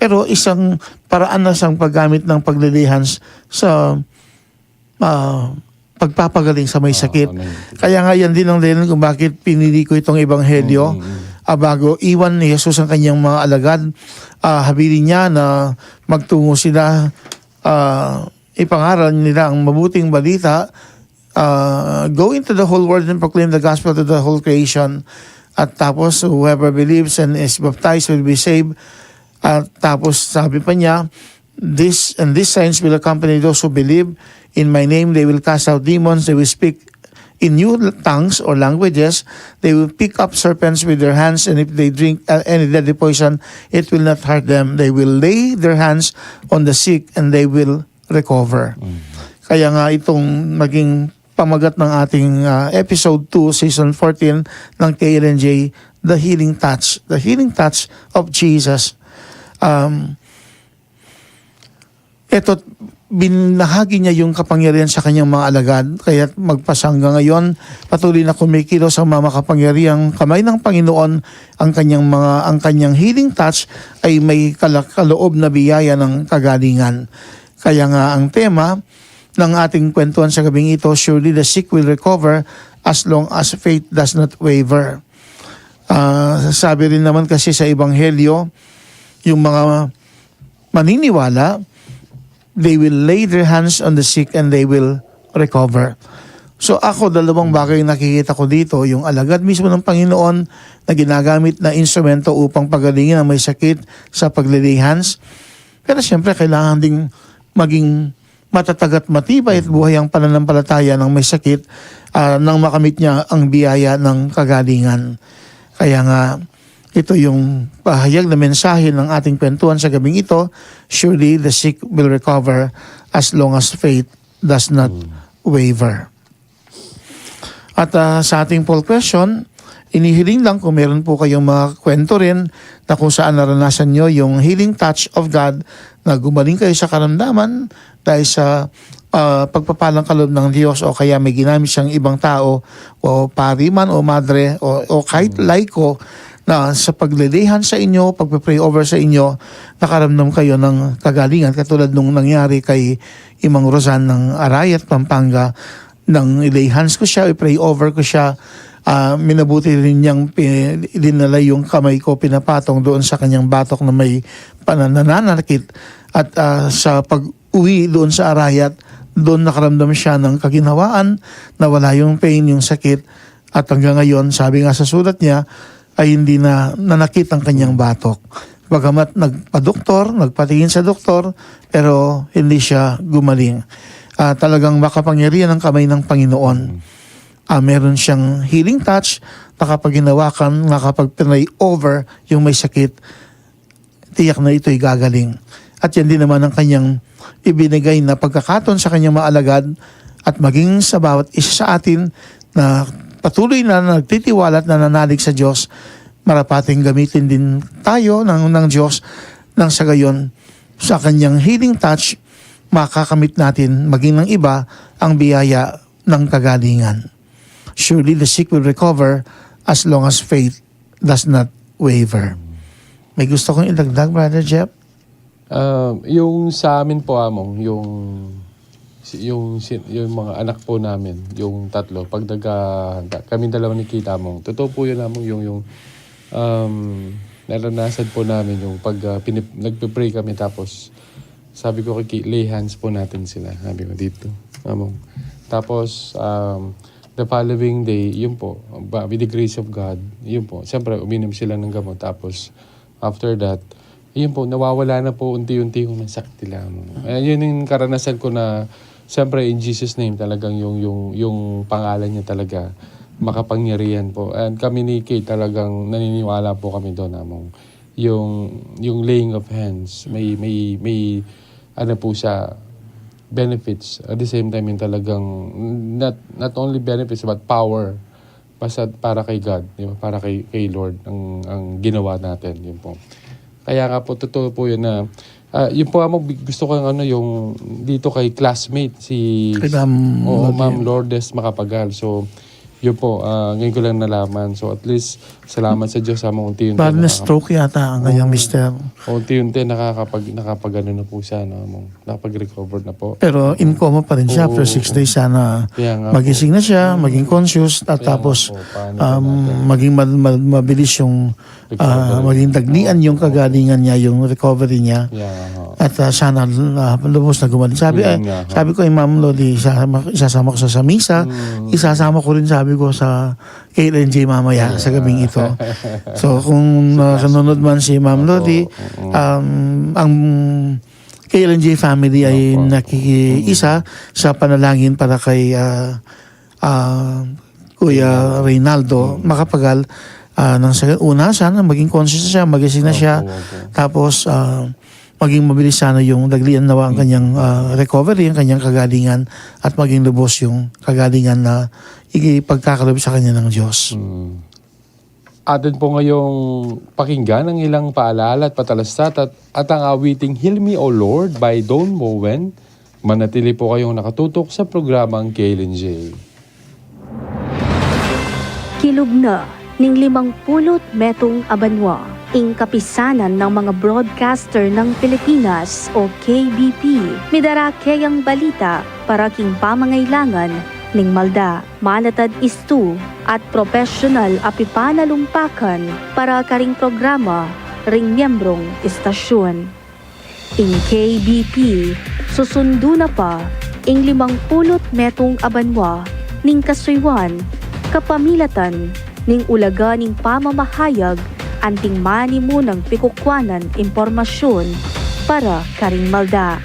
[SPEAKER 3] Pero isang paraan na siyang paggamit ng paglilihans sa pagpapagaling sa may sakit. Kaya nga yan din ang dahilan kung bakit pinili ko itong ebanghelyo. Bago iwan ni Jesus ang kanyang mga alagad, habilin niya na magtungo sila, ipangaral nila ang mabuting balita, go into the whole world and proclaim the gospel to the whole creation. At tapos, whoever believes and is baptized will be saved. At tapos, sabi pa niya, these signs will accompany those who believe. In my name, they will cast out demons. They will speak in new tongues or languages. They will pick up serpents with their hands, and if they drink any deadly poison, it will not hurt them. They will lay their hands on the sick, and they will recover. Kaya nga itong naging pamagat ng ating episode 2, season 14 ng KLNJ, The Healing Touch. The Healing Touch of Jesus. Ito, binahagi niya yung kapangyarihan sa kanyang mga alagad, kaya magpasangga ngayon patuloy na kumikilos ang mga makapangyarihang kamay ng Panginoon. Ang kanyang healing touch ay may kaloob na biyaya ng kagalingan. Kaya nga ang tema ng ating kwentuhan sa gabing ito, surely the sick will recover as long as faith does not waver. Sabi rin naman kasi sa ebanghelyo, yung mga maniniwala, they will lay their hands on the sick and they will recover. So ako, dalawang bagay nakikita ko dito, yung alagad mismo ng Panginoon na ginagamit na instrumento upang pagalingin ang may sakit sa paglilay hands. Pero siyempre, kailangan ding maging matatag at matibay at buhay ang pananampalataya ng may sakit nang makamit niya ang biyaya ng kagalingan. Kaya nga, ito yung pahayag na mensahe ng ating kwentuhan sa gabing ito. Surely the sick will recover as long as faith does not waver. At sa ating poll question, inihiling lang kung meron po kayong mga kwento rin na kung saan naranasan nyo yung healing touch of God na gumaling kayo sa karamdaman dahil sa pagpapalang kaloob ng Diyos o kaya may ginamit siyang ibang tao o pari man o madre o kahit laiko na sa paglilihan sa inyo, pagpe-pray over sa inyo, nakaramdam kayo ng kagalingan katulad nung nangyari kay Imang Rosan ng Arayat, Pampanga. Nang ilay hands ko siya, i-pray over ko siya, minabuti rin niyang dinala yung kamay ko, pinapatong doon sa kanyang batok na may panananakit. At sa pag-uwi doon sa Arayat, doon nakaramdam siya ng kaginhawaan, nawala yung pain, yung sakit. At hanggang ngayon, sabi nga sa sulat niya, ay hindi na nanakit ang kanyang batok. Bagamat nagpatingin sa doktor, pero hindi siya gumaling. Talagang makapangyarihan ang kamay ng Panginoon. Meron siyang healing touch, nakapag hinawakan, nakapag-pray over yung may sakit, tiyak na ito'y gagaling. At yan din naman ang kanyang ibinigay na pagkakataon sa kanyang mga alagad at maging sa bawat isa sa atin na patuloy na nagtitiwala at nananalig sa Diyos, marapating gamitin din tayo ng Diyos nang sa gayon sa kanyang healing touch, makakamit natin maging ng iba ang biyaya ng kagalingan. Surely the sick will recover as long as faith does not waver. May gusto kong idagdag, Brother Jeff?
[SPEAKER 4] Yung sa amin po, Among, yung mga anak po namin, yung tatlo, pag kami dalawa ni Kita Among, totoo po yun, Among, yung naranasan po namin yung pag nagpe-pray kami tapos sabi ko lay hands po natin sila, sabi ko dito, Among. Tapos the following day, yun po, with the grace of God, yun po, siyempre uminom sila ng gamot, tapos after that, yun po, nawawala na po unti-unti yung sakit nila. Yun yung karanasan ko na siyempre in Jesus name talagang yung pangalan niya talaga makapangyarihan po. And kami ni Kate talagang naniniwala po kami doon, Among. Yung laying of hands, may ano po siya, benefits. At the same time, yung talagang not only benefits but power. Basta para kay God, di ba? Para kay Lord ang ginawa natin, yun po. Kaya nga po, totoo po yun na yun po, Among, gusto ko yung dito kay classmate si
[SPEAKER 3] Kay
[SPEAKER 4] Ma'am Lourdes Macapagal. So yun po, ngayon ko lang nalaman. So at least, salamat sa Diyos, Among, unti-unti.
[SPEAKER 3] Bali na stroke yata ang kanyang mister.
[SPEAKER 4] Unti-unti nakapag ano na po siya, no, Among, nakapag-recover na po.
[SPEAKER 3] Pero in coma pa rin siya after 6 days. Sana
[SPEAKER 4] Kaya nga
[SPEAKER 3] magising na siya, maging conscious, at
[SPEAKER 4] Kaya
[SPEAKER 3] tapos
[SPEAKER 4] nga po, paano ba natin?
[SPEAKER 3] maging mabilis yung
[SPEAKER 4] Recovery.
[SPEAKER 3] maging dagnian yung kagalingan niya, yung recovery niya. At sana lubos na gumaling. Sabi ko kay Ma'am Lodi, isasama ko sa misa, isasama ko rin, sabi ko, sa KLNJ mamaya sa gabing ito. So kung nanonood man si Ma'am Lodi, ang KLNJ family ay nakikiisa sa panalangin para kay Kuya Reynaldo Macapagal. Una, sana maging conscious na siya, magising na siya. Tapos maging mabilis sana yung daglian nawa ang kanyang recovery, ang kanyang kagalingan, at maging lubos yung kagalingan na ipagkakalob sa kanya ng Diyos.
[SPEAKER 4] Atin po ngayong pakinggan ang ilang paalala at patalastat at ang awiting Heal Me, O Lord by Don Moen. Manatili po kayong nakatutok sa programang KLNJ.
[SPEAKER 7] Kilog na ning 50 metong abanwa, ing kapisanan ng mga broadcaster ng Pilipinas o KBP. Midarake ang balita para king pamangailangan ning malda, malatad istu at professional api panalumpakan para karing programa ring miyembrong istasyon. Ing KBP, susundo na pa ing 50 metong abanwa ning kasuywan, kapamilatan ning ulaga ning pamamahayag anting mani mo ng pikukwanan impormasyon para karing malda.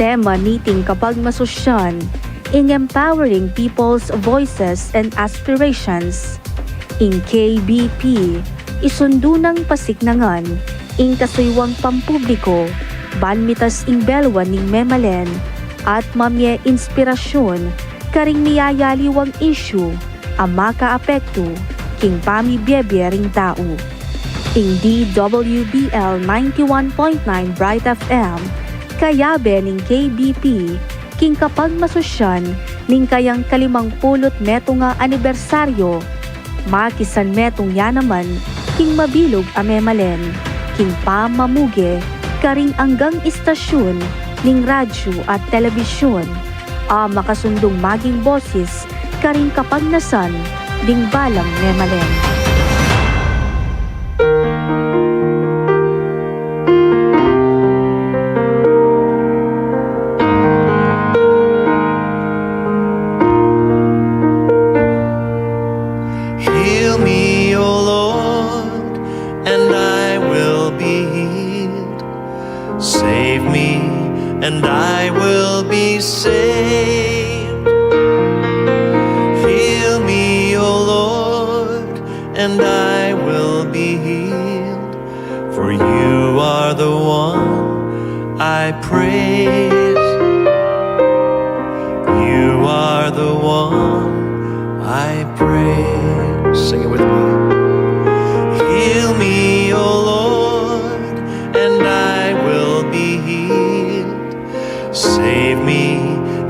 [SPEAKER 7] Tema niting kapag masosyan, in empowering people's voices and aspirations. In KBP, isundo ng pasignangan, in kasuywang pampubliko, banmitas ing belwan ning memalen, at mamye inspirasyon, karing niyayaliwang issue, ang makaapekto, king pamibiyebye ring tao. Ing DWBL 91.9 Bright FM, kayabe ning KBP, king kapag masosyan, ning kayang 50 metong nga anibersaryo, makisan metong yanaman, king mabilog amemalen, king pamamuge, karing anggang istasyon, ning radyo at telebisyon, makasundong maging boses, karing kapagnasan, ding balang memalen.
[SPEAKER 8] Heal me, O Lord, and I will be healed. Save me, and I will be saved. And I will be healed, for you are the one I praise. You are the one I praise. Sing it with me. Heal me, O Lord, and I will be healed. Save me,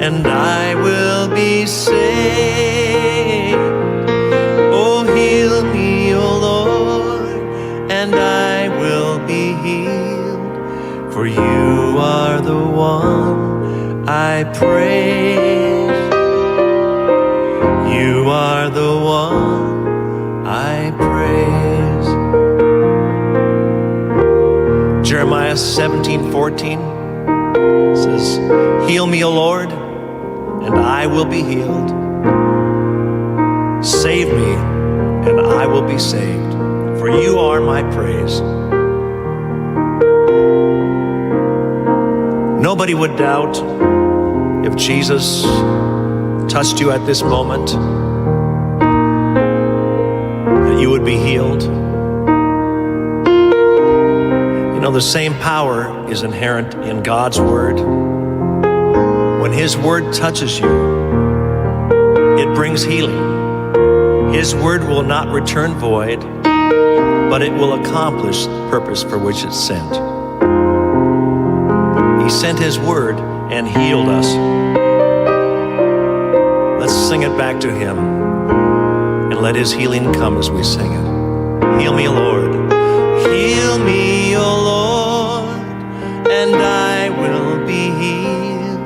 [SPEAKER 8] and I will be saved. Heal me, O Lord, and I will be healed, for you are the one I praise. You are the one I praise. Jeremiah 17:14 says, Heal me, O Lord, and I will be healed. Save me, and I will be saved, for you are my praise. Nobody would doubt if Jesus touched you at this moment, that you would be healed. You know, the same power is inherent in God's Word. When His Word touches you, it brings healing. His Word will not return void, but it will accomplish the purpose for which it's sent. He sent His Word and healed us. Let's sing it back to Him and let His healing come as we sing it. Heal me, Lord. Heal me, O Lord, and I will be healed.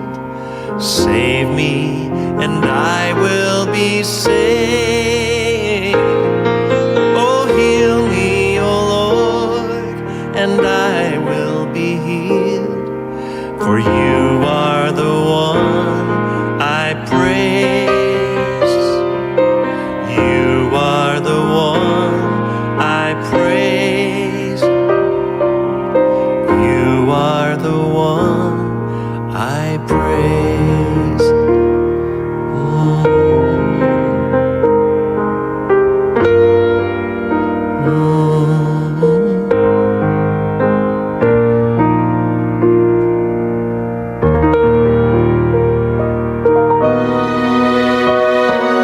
[SPEAKER 8] Save me, and I will be saved. Oh, heal me, O Lord, and I will be healed. For you are the one I praise. You are the one I praise. You are the one I praise.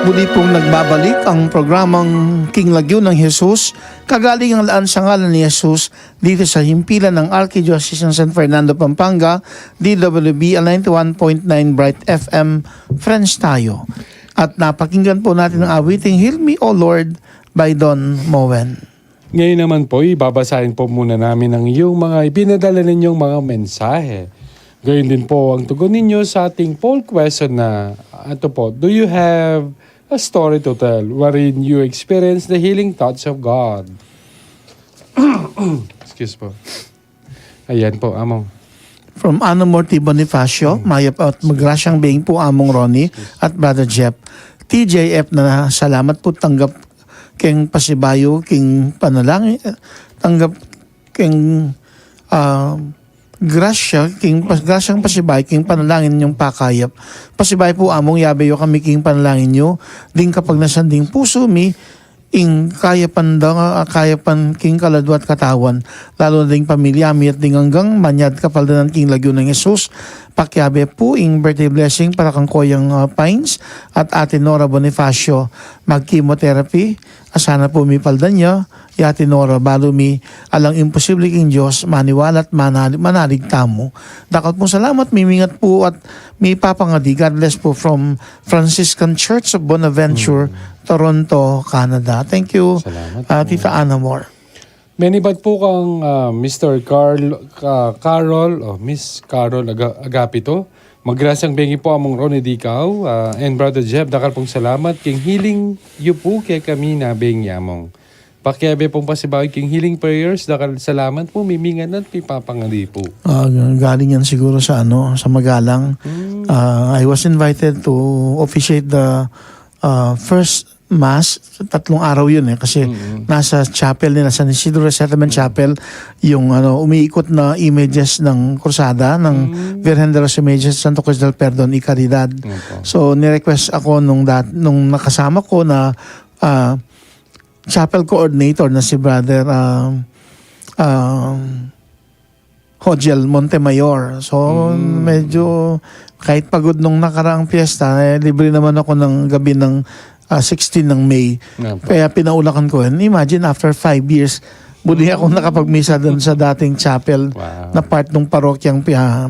[SPEAKER 3] Muli pong nagbabalik ang programang King Lagyo ng Jesus, kagaling ang laan sa ngalan ni Jesus dito sa himpilan ng Archdiocese ng San Fernando, Pampanga, DWB 91.9 Bright FM, Friends tayo. At napakinggan po natin ang awiting Heal Me, O Lord by Don Moen.
[SPEAKER 4] Ngayon naman po, ibabasahin po muna namin ang iyong mga ipinadala ninyong mga mensahe. Gayon din po ang tugon ninyo sa ating poll question na, ito po, do you have a story to tell wherein you experience the healing touch of God? Excuse po. Ayan po, among.
[SPEAKER 3] From Ano Morty Bonifacio, Mayap at Magrasyang Bing po Among Ronnie at Brother Jeff. TJF na salamat po tanggap keng pasibayo, king panalangin, tanggap keng grasya, grasyang pasibay, king panalangin yung pakayap. Pasibay po among yabayo kami king panalangin nyo, ding kapag nasanding puso mi, ing kayapan king kaladwa at katawan, lalo na ding pamilya mi at ding hanggang manyad kapaldanan king Lagyo ng Jesus, pakyabe po ing birthday blessing para kang Koyang Pines at Ate Nora Bonifacio, mag-chemotherapy, asana po mi paldan niya, Ate Nora, balo mi alang imposible king Diyos, maniwala at manalig tamo. Dakot po salamat, mimingat po at mi papangadi. God bless po from Franciscan Church of Bonaventure, Toronto, Canada. Thank you,
[SPEAKER 4] Salamat po.
[SPEAKER 3] Tita Anna Moore.
[SPEAKER 4] Manibad po kang Mr. Carol, Miss Carol Agapito. Magrasyang bengi po among Ronnie Dicaw and Brother Jeb. Dakal pong salamat king healing you po kay kami na bengi among. Pakiabe pong pasibawi king healing prayers. Dakal salamat po, mimingan at pipapangali po.
[SPEAKER 3] Galing yan siguro sa sa Magalang. I was invited to officiate the first Mass. 3 araw yun kasi nasa chapel nila, San Isidro Resettlement Chapel, yung umiikot na images ng krusada ng Virgen de los Images Santo Cruz del Perdon y Caridad. So ni-request ako nung nakasama ko na chapel coordinator na si Brother Hojel Montemayor. So medyo kahit pagod nung nakaraang piyesta, libre naman ako ng gabi ng 16 ng May. Kaya pinaulakan ko. Imagine after 5 years, muli ako nakapagmisa doon sa dating chapel na part ng parokyang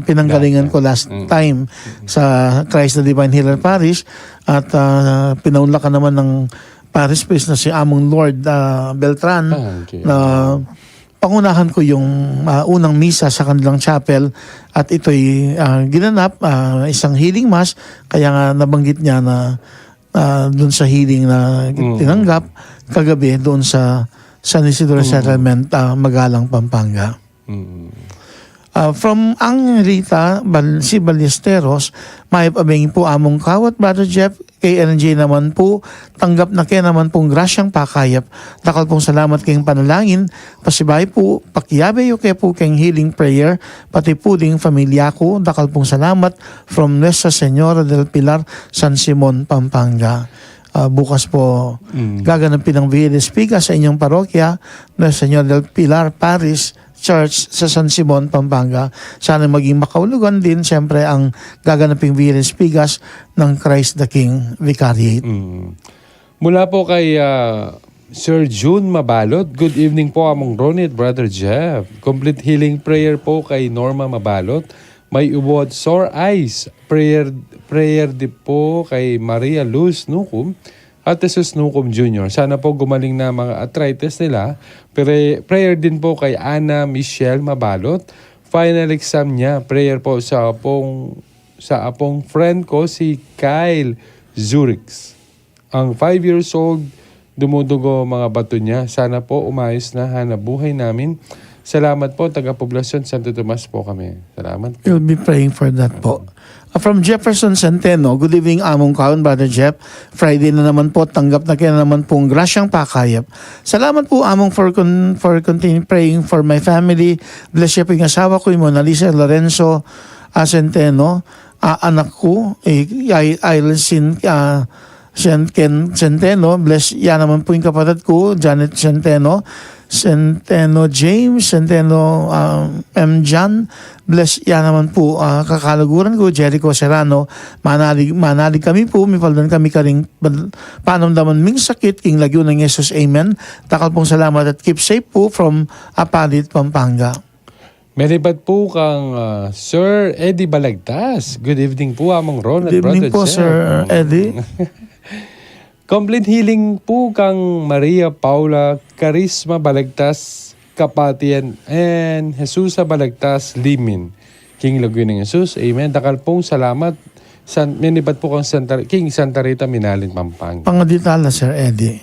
[SPEAKER 3] pinanggalingan ko last time sa Christ the Divine Healer Parish. At pinaulakan naman ng parish priest na si Among Lord Beltran na pangunahan ko yung unang misa sa kanilang chapel at ito'y ginanap, isang healing mass, kaya nga nabanggit niya na doon sa healing na tinanggap kagabi doon sa San Isidro Settlement, Magalang, Pampanga. From Angelita si Ballesteros, may pabingin po among kawat, Brother Jeff, kay LNJ naman po, tanggap na kaya naman pong grasyang pakayap. Dakal pong salamat kayong panalangin, pasibay po, pakiyabe yung kaya po kayong healing prayer, pati po ding familia ko, dakal pong salamat from Nuestra Señora del Pilar, San Simon, Pampanga. bukas po gaganapin ang Via de Espiga sa inyong parokya na Señor del Pilar Parish Church sa San Simon, Pampanga. Sana maging makaulugan din siyempre ang gaganaping Via de Espigas ng Christ the King Vicariate.
[SPEAKER 4] Mula po kay Sir June Mabalot, good evening po among Ronnie at Brother Jeff. Complete healing prayer po kay Norma Mabalot. May ubo at sore eyes. Prayer di po kay Maria Luz Nukum at Jesus Nukum Jr. Sana po gumaling na mga arthritis nila. Prayer din po kay Ana Michelle Mabalot. Final exam niya. Prayer po sa apong friend ko si Kyle Zurich. Ang 5 years old, dumudugo mga bato niya. Sana po umayos na hanap buhay namin. Salamat po, taga-poblasyon Santo Tomas po kami. Salamat po.
[SPEAKER 3] We'll be praying for that po. From Jefferson Centeno, good evening among kaon, Brother Jeff. Friday na naman po, tanggap na kayo naman pong grasyang pakayap. Salamat po among for continue praying for my family. Bless you po yung asawa ko, yung Mona Lisa Lorenzo Centeno. Anak ko, Aileen Centeno. Bless yan naman po yung kapatid ko, Janet Centeno James, Centeno M. John. Bless yan naman po kakalaguran ko, Jericho Serrano. Manalig kami po, mipaldan kami karing panamdaman ming sakit, king lagyo ng Jesus. Amen. Takal pong salamat at keep safe po from Apalit, Pampanga.
[SPEAKER 4] Meribat po kang Sir Eddie Balagtas. Good evening po among Ron at
[SPEAKER 3] Good
[SPEAKER 4] Brother
[SPEAKER 3] evening po,
[SPEAKER 4] Jeff.
[SPEAKER 3] Sir Eddie.
[SPEAKER 4] Complete healing po kang Maria Paula Carisma Balagtas Kapatian and Jesusa Balagtas Limin. King Lagoy ng Jesus. Amen. Dakal pong salamat. Menibat po kang King Santa Rita Minalin, Pampanga.
[SPEAKER 3] Pangaditala, Sir Eddie.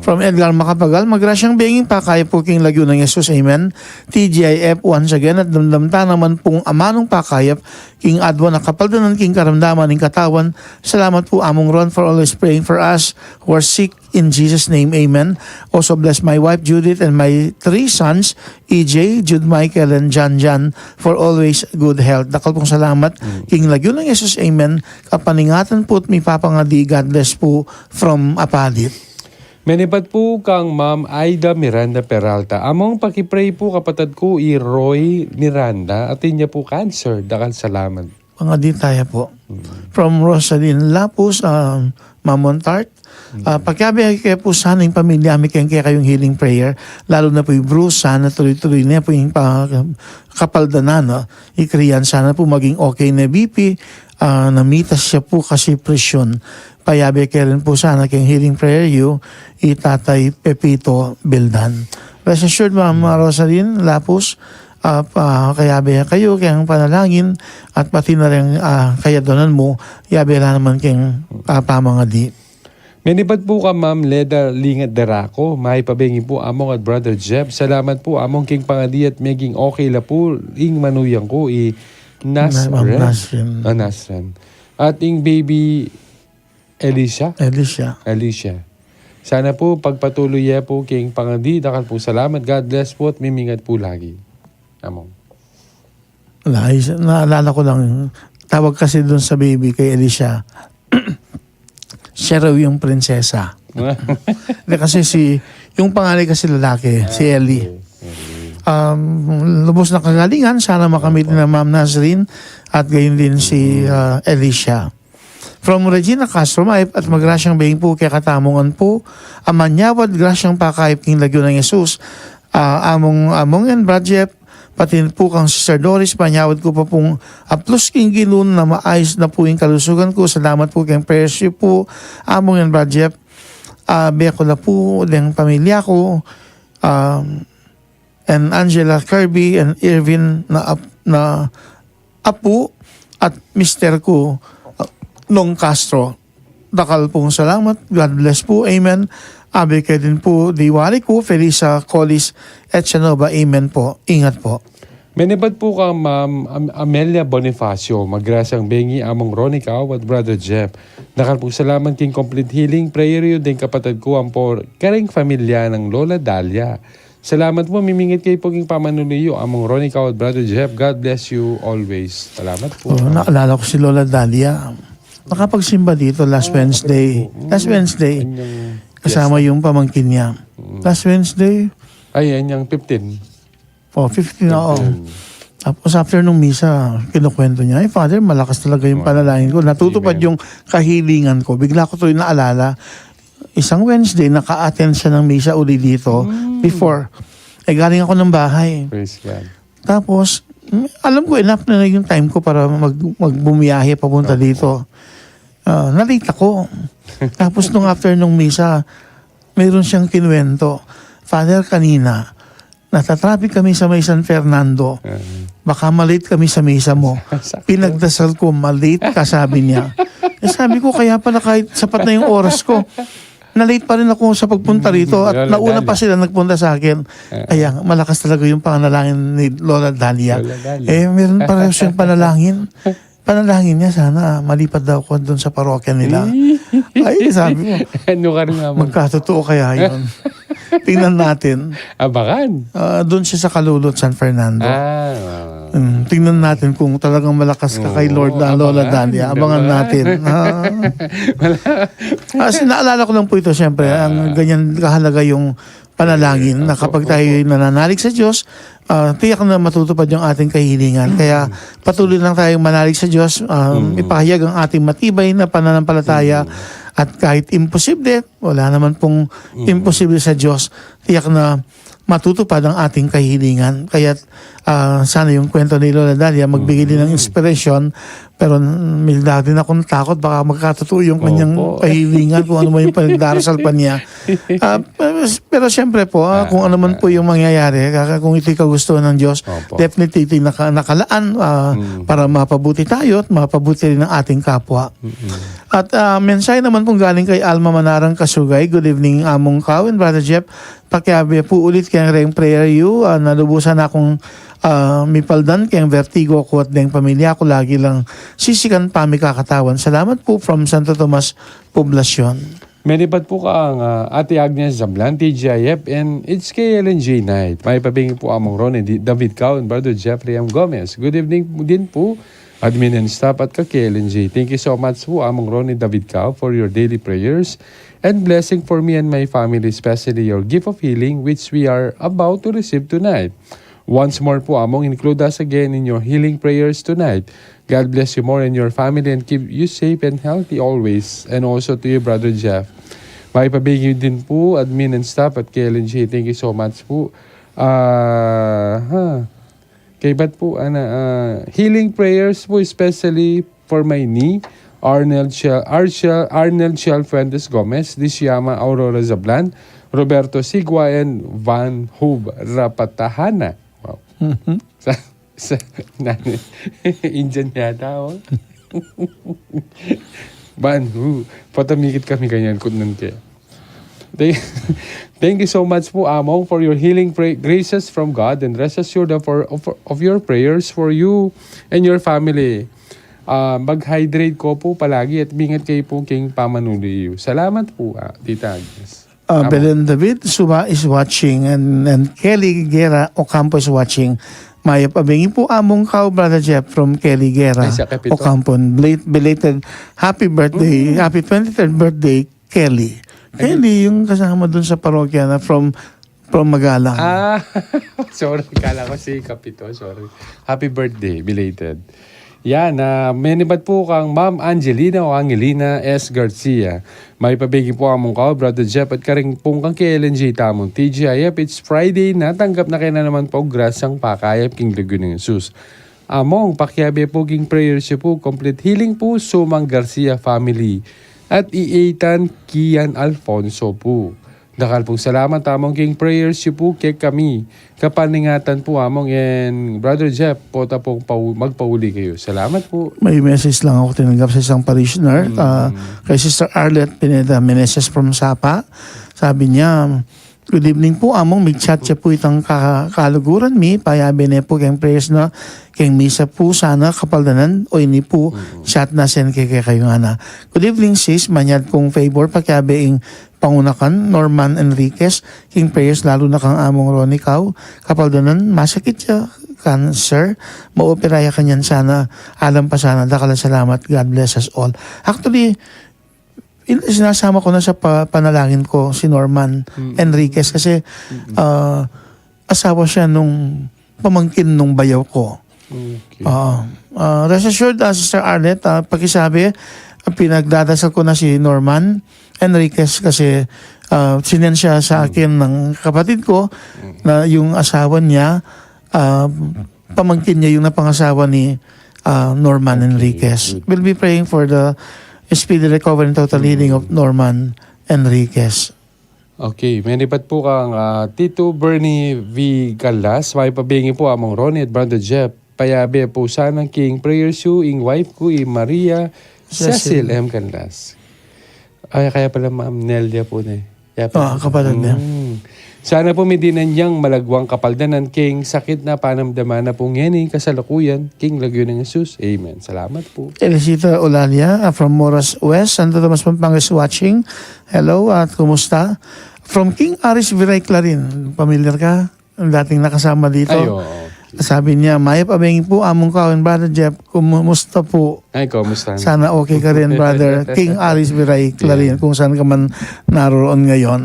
[SPEAKER 3] From Edgar Macapagal, magrasyang benging pa kaya po king lagyo ng Jesus. Amen. TGIF once again at damdamta naman pong amanong pakayap king Adwa na kapaldanan king karamdaman ng katawan. Salamat po among Ron for always praying for us who are sick in Jesus' name. Amen. Also bless my wife Judith and my 3 sons, EJ, Jude Michael, and Jan for always good health. Dakal pong salamat king lagyo ng Jesus. Amen. Kapaningatan po at may papangadi. God bless po from Apalit.
[SPEAKER 4] Menibat po kang Ma'am Aida Miranda Peralta. Among pakipray po kapatid ko Roy Miranda at niya po cancer. Dakal salamat.
[SPEAKER 3] Pangadi tayo po. From Rosaline Lapus, Mamontart. Pagkabi kayo po sana yung pamilya, may kayong healing prayer. Lalo na po yung Bruce, sana tuloy-tuloy na po yung kapaldanan. No? Ikriyan, sana po maging okay na BP. Namitas siya po kasi presyon. Payabi kayo rin po sana kayong healing prayer Itatay Pepito Bildan. Rest assured, Ma'am Rosaline Lapus, kayabi kayo kayang panalangin at pati na rin kayadonan mo, yabi na naman kayong pamangadi.
[SPEAKER 4] Menibat po ka Ma'am Leda Lingat Derako. May pabengi po among at Brother Jeff. Salamat po among king pangadi at meging okay la po ing manuyang ko Nasren. At ing baby Alicia. Sana po pagpatuloy po king pangadi. Dakal po salamat. God bless po at mimingat po lagi. Among.
[SPEAKER 3] Naalala ko lang, tawag kasi doon sa baby kay Alicia, siya raw yung prinsesa. Kasi yung pangalan kasi lalaki, si Ellie. Lubos na kagalingan, sana makamit na Ma'am Nazrin at gayon din si Alicia. From Regina Castro, at magrasyang baying po kaya katamongan po, amanyawad grasyang pakayip king lagyo ng Jesus. Among yan, Brad pati po kang Sister Doris, panyawad ko pa pong aplos king ginun na maayos na po yung kalusugan ko. Salamat po kayong prayers po. Among yan, Brad Jeff. Beko na po ng pamilya ko. And Angela Kirby and Irvin na apo at mister ko, Nong Castro. Dakal pong salamat. God bless po. Amen. Abe kayo din po, diwali ko, Felisa Collis at Chanova. Amen po. Ingat po.
[SPEAKER 4] Menibat po ka Ma'am Amelia Bonifacio. Magrasang bengi among Ronica at Brother Jeff. Dakal po salamat king complete healing prayer yun din kapatid ko ang po karing familia ng Lola Dalia. Salamat po, mimingit kayo po king pamanuliyo among Ronica at Brother Jeff. God bless you always. Salamat po.
[SPEAKER 3] Naalala ko si Lola Dalia. nakapagsimba dito last Wednesday. Last Wednesday,
[SPEAKER 4] Kanyang
[SPEAKER 3] kasama yung pamangkin niya. Last Wednesday,
[SPEAKER 4] Ay, yan yung 15.
[SPEAKER 3] 15 na ako. Tapos after nung misa, kinukwento niya, Father, malakas talaga yung panalangin ko. Natutupad
[SPEAKER 4] Amen.
[SPEAKER 3] yung kahilingan ko. Bigla ko tuloy naalala, isang Wednesday, naka-attend siya ng misa uli dito before. Galing ako ng bahay.
[SPEAKER 4] Praise God.
[SPEAKER 3] Tapos, alam ko enough na yung time ko para magbumiyahe papunta dito. Nalate ako. Tapos nung after nung misa, mayroon siyang kinuwento. Father, kanina, natatraffic kami sa may San Fernando. Baka malate kami sa misa mo. Pinagdasal ko, malate ka, sabi niya. Sabi ko, kaya pala kahit sapat na yung oras ko, na-late pa rin ako sa pagpunta rito at nauna pa sila nagpunta sa akin. Kaya malakas talaga yung panalangin ni Lola Dalia.
[SPEAKER 4] Lola Dalia.
[SPEAKER 3] Meron pa rin siyang panalangin. Panalangin niya, sana malipad daw ko doon sa parokya nila. Ay, sabi ko,
[SPEAKER 4] Ano ka rin naman?
[SPEAKER 3] magkatotoo kaya yun. Tingnan natin.
[SPEAKER 4] Abakan.
[SPEAKER 3] Doon siya sa Kalulot, San Fernando. Tingnan natin kung talagang malakas ka kay Lord na Lola Dalia. Abangan natin. Naalala ko lang po ito, siyempre, ang ganyan kahalaga yung panalangin na kapag tayo nananalig sa Diyos, tiyak na matutupad yung ating kahilingan. Kaya patuloy lang tayong manalig sa Diyos, ipahayag ang ating matibay na pananampalataya at kahit imposible, wala naman pong imposible sa Diyos, tiyak na matutupad ang ating kahilingan. Kaya sana yung kwento ni Lola Dalia magbigay din ng inspiration, pero may din akong takot baka magkatotoo yung kanyang kahilingan kung ano man yung pinagdarasal pa niya. Pero siyempre po, kung ano man po yung mangyayari, kung ito'y kagustuhan ng Diyos, definitely ito'y nakalaan para mapabuti tayo at mapabuti rin ang ating kapwa. At mensahe naman pong galing kay Alma Manarang Kasugay. Good evening, Among Kao and Brother Jeff. Pakiabi po ulit kayang reng prayer you. Nalubusan akong mipaldan kayang vertigo ko at deng pamilya ko. Lagi lang sisikan pa mi kakatawan. Salamat po from Santo Tomas, Poblacion.
[SPEAKER 4] Menipat po ka ang Ate Agnes Zablan, TGIF, and it's KLNJ night. May pabingin po among Ronnie David Cao and Brother Jeffrey M. Gomez. Good evening din po, admin and staff at ka-KLNJ. Thank you so much po among Ronnie David Cao for your daily prayers and blessing for me and my family, especially your gift of healing which we are about to receive tonight. Once more po among include us again in your healing prayers tonight. God bless you more and your family and keep you safe and healthy always. And also to you, Brother Jeff. May pabigyan din po, admin and staff at KLNJ. Thank you so much po. Kay ba't po, healing prayers po especially for my knee, Arnel Shell Fuentes Gomez, Disiama Aurora Zablan, Roberto Sigua, and Van Hoob Rapatahana. Wow. Indian yata, oh. Van Hoob. Patamikit kami ganyan, kunan kaya. Thank you so much po, Among, for your healing graces from God, and rest assured of your prayers for you and your family. Mag-hydrate ko po palagi at mingat kayo po king pamanuliyo. Salamat po, Tita Agnes.
[SPEAKER 3] Belen David Suba is watching and Kelly Guerra Ocampo is watching. Maya pabingi po Among Kao, Brother Jeff from Kelly Guerra Ocampo. Belated happy birthday, happy 23rd birthday, Kelly. Kelly, yung kasama dun sa parokya na from Magalang.
[SPEAKER 4] Sorry, kala ko si Kapito. Sorry. Happy birthday, belated. Yan, menibat po kang Ma'am Angelina o Angelina S. Garcia. May pabigi po among kao, Brother Jeff, at karing pong kang KLNJ tamong TGIF. It's Friday na, tanggap na kayo na naman po grasang pakayap king Laguna ng Jesus. Among, pakiabi po king prayers po, complete healing po, Sumang Garcia family. At iitan Kian Alfonso po. Dakal pong salamat among king prayers po kay kami. Kapaningatan po among and Brother Jeff, pota pong magpauli kayo. Salamat po.
[SPEAKER 3] May message lang ako tinanggap sa isang parishioner. Kay Sister Arlette Pineda Meneses from Sapa. Sabi niya, good evening po among, may chat siya po itang kaluguran mi. Payabi na po kayong prayers na kayong misa po sana kapaldanan o ini po chat na sen kay kayo nga na. Good evening sis, manyad kong favor pakiabi ing pangunakan Norman Enriquez king prayers lalo na kang among Ronnie Cao kapaldanan masakit siya cancer. Maoperahan ka niyan sana. Alam pa sana. Dakalang salamat. God bless us all. Actually, sinasama ko na sa panalangin ko si Norman Enriquez kasi asawa siya nung pamangkin nung bayaw ko.
[SPEAKER 4] Okay.
[SPEAKER 3] Rest assured, Sister Arlette, pakisabi, pinagdadasal ko na si Norman Enriquez kasi sinend siya sa akin ng kapatid ko na yung asawa niya, pamangkin niya yung napangasawa ni Norman Enriquez. We'll be praying for the speedy recovery and total healing of Norman Enriquez.
[SPEAKER 4] Okay, menipat po kang Tito Bernie V. Galas, may pabingi po among Ronnie at Brother Jeff. Payabe po sanang king prayers you ing wife ko Maria Cecil M. Galas. Ay, kaya pala Ma'am Nelia po na
[SPEAKER 3] Kapatid niya.
[SPEAKER 4] Sana po may dinanyang malagwang kapaldanan king sakit na panamdaman na pong yan kasalukuyan king lagyo ng Jesus. Amen. Salamat po.
[SPEAKER 3] Elisita Olalia from Moras West, Santo Tomas, Pampanga is watching. Hello at kumusta? From King Aris Viray Clarin. Familiar ka? Ang dating nakasama dito.
[SPEAKER 4] Ayo.
[SPEAKER 3] Sabi niya, Mayap Abengin po, among kawan, Brother Jeff, kumusta po?
[SPEAKER 4] Ay, kumusta?
[SPEAKER 3] Sana okay ka rin, Brother King Aris Viray Clarin, kung saan ka man naroon ngayon.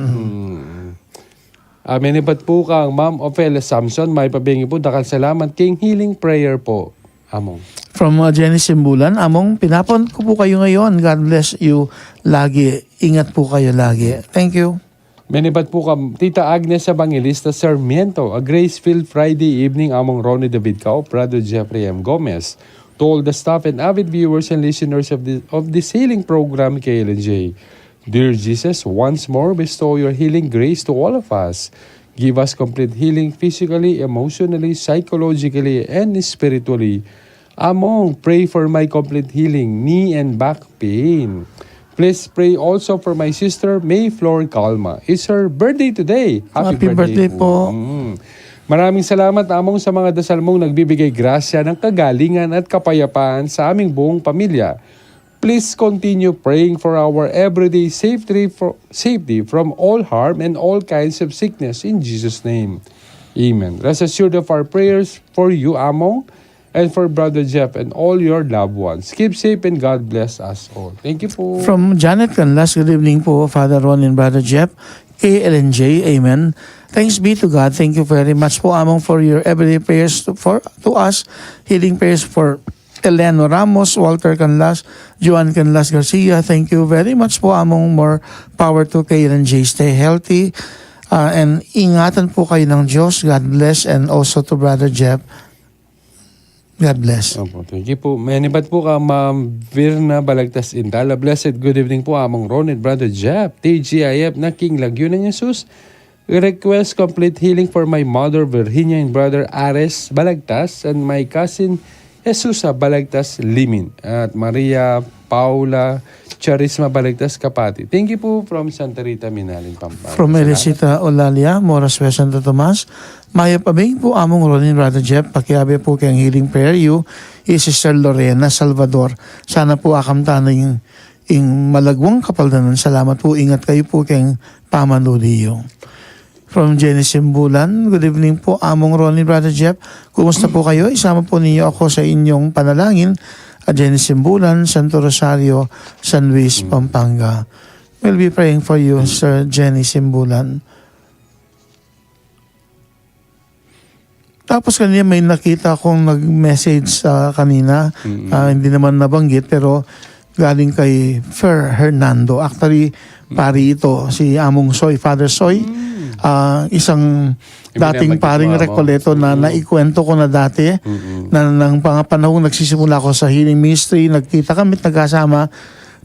[SPEAKER 4] Menipat po kang Ma'am Ophelia Samson, may pabingi po, dakal salamat king healing prayer po. Among.
[SPEAKER 3] From Jenny Simbulan, among pinapon ko po kayo ngayon. God bless you lagi. Ingat po kayo lagi. Thank you.
[SPEAKER 4] Menipat po kang Tita Agnes Evangelista Sarmiento, a grace-filled Friday evening among Ronnie David Cao, Brother Jeffrey M. Gomez, to all the staff and avid viewers and listeners of this healing program, KLNJ. Dear Jesus, once more bestow your healing grace to all of us. Give us complete healing physically, emotionally, psychologically, and spiritually. Among, pray for my complete healing, knee and back pain. Please pray also for my sister May Flor Calma. It's her birthday today.
[SPEAKER 3] Happy birthday po.
[SPEAKER 4] Maraming salamat among sa mga dasal mong nagbibigay grasya ng kagalingan at kapayapaan sa aming buong pamilya. Please continue praying for our everyday safety from all harm and all kinds of sickness in Jesus' name. Amen. Rest assured of our prayers for you, Among, and for Brother Jeff and all your loved ones. Keep safe and God bless us all. Thank you po.
[SPEAKER 3] From Janet Canlas, good evening po, Father Ron and Brother Jeff, KLNJ, amen. Thanks be to God. Thank you very much po, Among, for your everyday prayers to us, healing prayers for Eleno Ramos, Walter Canlas, Joan Canlas Garcia. Thank you very much po, Among. More power to KLNJ. Stay healthy and ingatan po kayo ng Diyos. God bless, and also to Brother Jeff. God bless.
[SPEAKER 4] Opo, thank you po. Menipat po ka, Ma'am Virna Balagtas Indala. Blessed good evening po, Among Ron and Brother Jeff. TGIF na King Lagyo ng Jesus. Request complete healing for my mother Virginia and Brother Ares Balagtas and my cousin Jesusa Balagtas Limin at Maria Paula Charisma Balagtas Kapati. Thank you po from Santa Rita, Minaling, Pampanga.
[SPEAKER 3] From Elisita Olalia, Moras West, Santo Tomas. Maya pabing po, Among Ronin, Brother Jeff. Pakiabi po kayong healing prayer you is Sister Lorena Salvador. Sana po akamtana yung malagwang kapaldanan. Salamat po. Ingat kayo po kayong pamanuliyo. From Jenny Simbulan, good evening po, Among Ronin, Brother Jeff. Kumusta po kayo? Isama po ninyo ako sa inyong panalangin. Jenny Simbulan, Santo Rosario, San Luis, Pampanga. We'll be praying for you, Sir Jenny Simbulan. Tapos kanina may nakita akong nag-message kanina. Hindi naman nabanggit, pero galing kay Fer Hernando. Actually, pari ito, si Among Soy, Father Soy. Isang dating paring Recoleto na naikwento ko na dati na ng panahong nagsisimula ko sa healing ministry, nagkita kami, nagkasama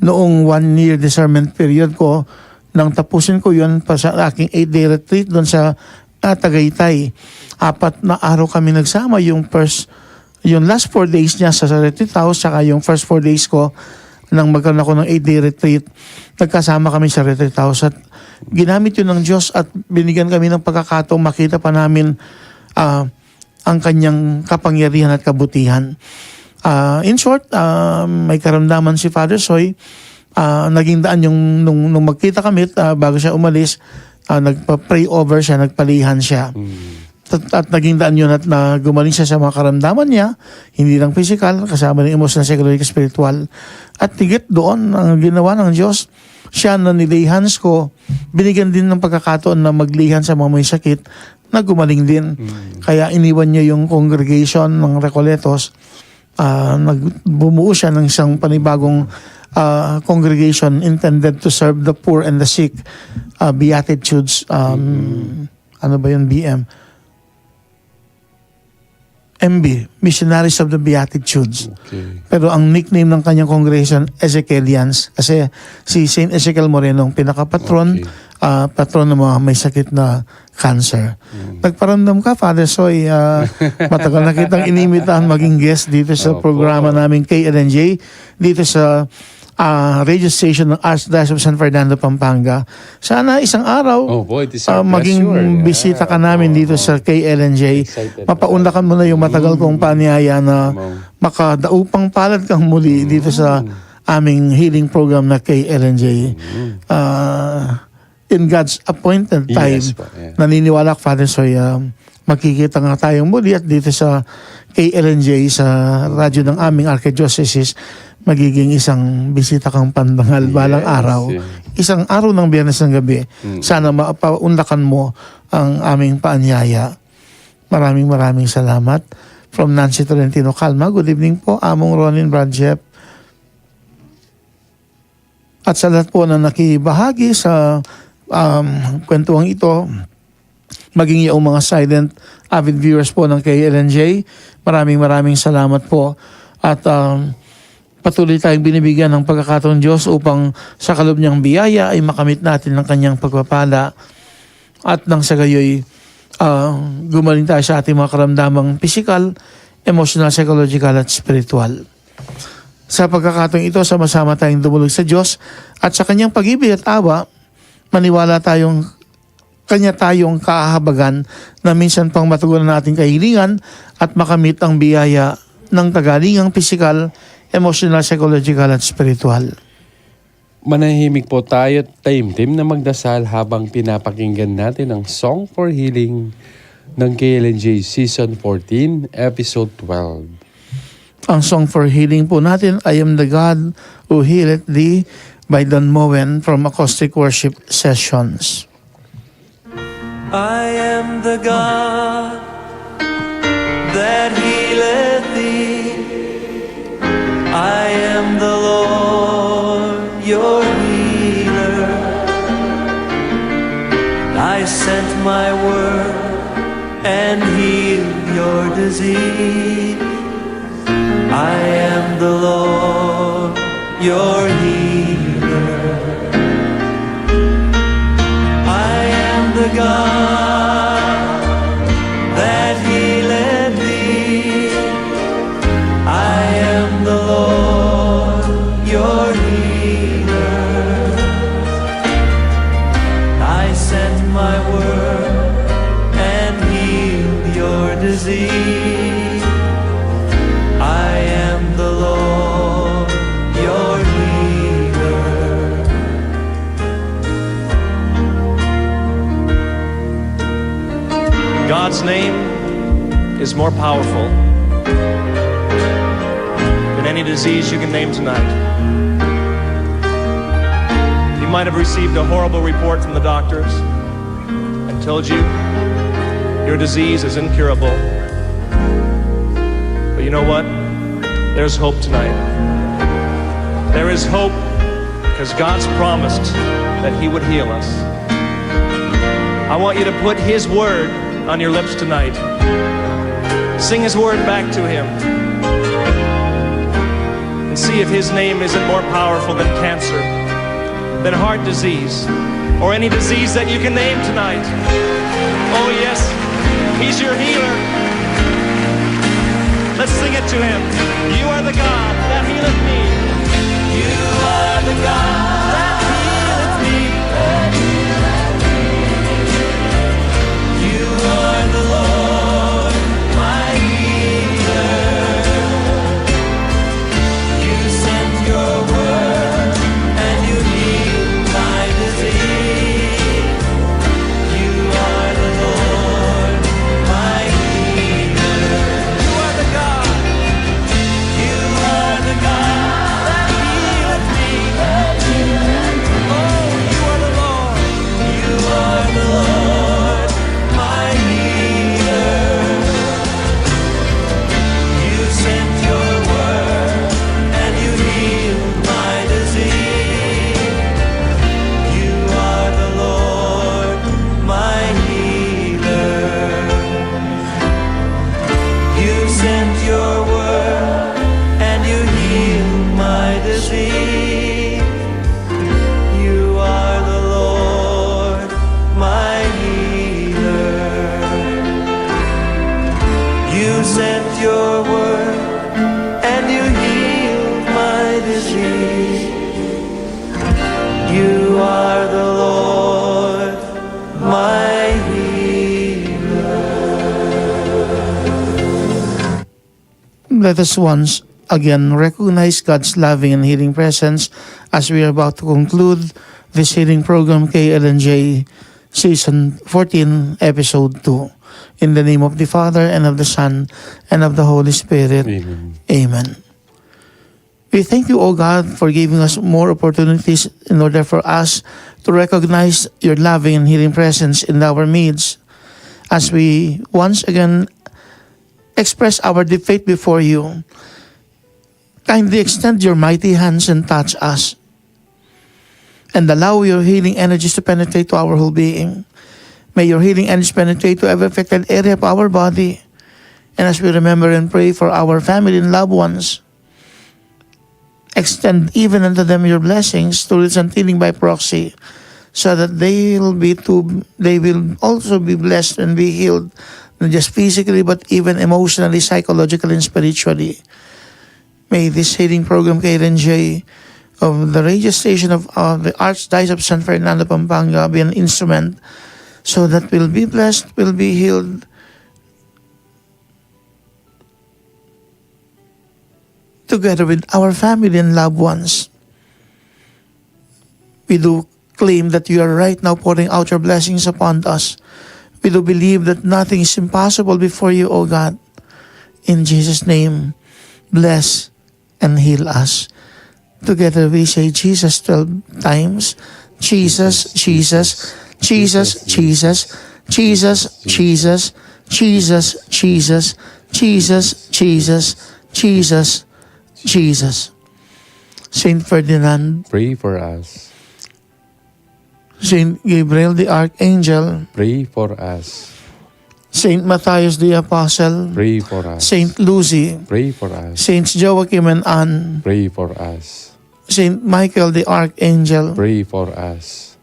[SPEAKER 3] noong 1-year discernment period ko. Nang tapusin ko yun pa sa aking 8-day retreat doon sa Tagaytay. 4 na araw kami nagsama, yung last 4 days niya sa retreat house, saka yung first 4 days ko nang magkaroon ako ng 8-day retreat, nagkasama kami sa retreat house at ginamit yun ng Diyos at binigyan kami ng pagkakataong makita pa namin ang kanyang kapangyarihan at kabutihan. In short, may karamdaman si Father Soy. Naging daan yung nung magkita kami bago siya umalis, nagpa-pray over siya, nagpalihan siya. at naging daan yun at na gumaling siya sa mga karamdaman niya, hindi lang physical, kasama ng emotional, psychological, spiritual. At tigit doon, ang ginawa ng Diyos, siya na nilihans ko, binigyan din ng pagkakataon na maglihan sa mga may sakit na gumaling din. Kaya iniwan niya yung congregation ng Recoletos, bumuo siya ng isang panibagong congregation intended to serve the poor and the sick, Beatitudes, ano ba yun, MB, Missionaries of the Beatitudes.
[SPEAKER 4] Okay.
[SPEAKER 3] Pero ang nickname ng kanyang congregation, Ezekielians, kasi si Saint Ezekiel Moreno ang pinaka-patron,
[SPEAKER 4] Okay.
[SPEAKER 3] patron ng mga may sakit na cancer. Nagparamdam ka, Father Soy, matagal na kitang inimitahan maging guest dito sa
[SPEAKER 4] Opo.
[SPEAKER 3] programa namin KLNJ, dito sa radio station ng Archdiocese of San Fernando, Pampanga. Sana isang araw,
[SPEAKER 4] Oh boy, it is our
[SPEAKER 3] maging
[SPEAKER 4] pleasure.
[SPEAKER 3] bisita ka namin dito sa KLNJ.
[SPEAKER 4] Excited.
[SPEAKER 3] Mapaunlakan mo na yung matagal kong panyaya na makadaupang palad kang muli dito sa aming healing program na KLNJ. In God's appointed time,
[SPEAKER 4] Yes po, yeah.
[SPEAKER 3] naniniwala ko, Father Soy, magkikita nga tayong muli at dito sa KLNJ, sa radyo ng aming Archdiocese, magiging isang bisita kang pandangal balang araw.
[SPEAKER 4] yeah.
[SPEAKER 3] Isang araw ng Biyernes ng gabi. Sana mapaunlakan mo ang aming paanyaya. Maraming salamat. From Nancy Tolentino Calma, good evening po, Among Ronin Bradjep. At sa lahat po na nakibahagi sa kwentuhang ito, maging yung mga silent avid viewers po ng KLNJ, maraming salamat po. At patuloy tayong binibigyan ng pagkakataon Diyos upang sa kaloob niyang biyaya ay makamit natin ng kanyang pagpapala at nang sa gayoy gumaling tayo sa ating mga karamdamang physical, emotional, psychological at spiritual. Sa pagkakataon ito, sama-sama tayong dumulog sa Diyos at sa kanyang pag-ibig at awa, maniwala kanya tayong kaahabagan na minsan pang matugunan nating kahilingan at makamit ang biyaya ng kagalingang physical, emotional, psychological at spiritual.
[SPEAKER 4] Manahimik po tayo at taimtim na magdasal habang pinapakinggan natin ang Song for Healing ng KLNJ Season 14, Episode 12.
[SPEAKER 3] Ang Song for Healing po natin, I Am the God Who Healeth Thee by Don Moen from Acoustic Worship Sessions.
[SPEAKER 8] I am the God that healeth thee. I am the Lord, your healer. I sent my word and healed your disease. I am the Lord, your healer. I am the God that healeth thee. I am the Lord, your healer. I sent my word and healed your disease. I am the Lord, your healer. God's name is more powerful than any disease you can name tonight. You might have received a horrible report from the doctors and told you your disease is incurable. But you know what? There's hope tonight. There is hope because God's promised that He would heal us. I want you to put His word on your lips tonight. Sing His word back to Him. And see if His name isn't more powerful than cancer, than heart disease, or any disease that you can name tonight. Oh yes, He's your healer. Let's sing it to Him. You are the God that healeth me. You are the God that healeth me. You are the Lord, my healer. You sent your word and you healed my disease. You are the Lord, my me. You are the Lord, my healer. You sent your word and you healed my disease. You are the Lord, my healer.
[SPEAKER 3] Let us once again recognize God's loving and healing presence as we are about to conclude this healing program, KLNJ Season 14, Episode 2. In the name of the Father, and of the Son, and of the Holy Spirit.
[SPEAKER 4] Amen.
[SPEAKER 3] Amen. We thank you, O God, for giving us more opportunities in order for us to recognize your loving and healing presence in our midst as we once again express our deep faith before you. Kindly extend your mighty hands and touch us, and allow your healing energies to penetrate to our whole being. May your healing energies penetrate to every affected area of our body. And as we remember and pray for our family and loved ones, extend even unto them your blessings to reach and healing by proxy, so that they will also be blessed and be healed, not just physically but even emotionally, psychologically, and spiritually. May this healing program, KLNJ, of the radio station of the Archdiocese of San Fernando, Pampanga, be an instrument so that we'll be blessed, we'll be healed, together with our family and loved ones. We do claim that you are right now pouring out your blessings upon us. We do believe that nothing is impossible before you, O God. In Jesus' name, bless and heal us. Together we say Jesus 12 times. Jesus, Jesus, Jesus, Jesus, Jesus, Jesus, Jesus, Jesus, Jesus, Jesus, Jesus, Jesus. Saint Ferdinand,
[SPEAKER 4] Pray for us.
[SPEAKER 3] Saint Gabriel the Archangel,
[SPEAKER 4] Pray for us.
[SPEAKER 3] Saint Matthias the Apostle,
[SPEAKER 4] Pray for us.
[SPEAKER 3] Saint Lucy,
[SPEAKER 4] Pray for us.
[SPEAKER 3] Saints Joachim and Anne,
[SPEAKER 4] Pray for us.
[SPEAKER 3] Saint Michael the Archangel,
[SPEAKER 4] Pray for us.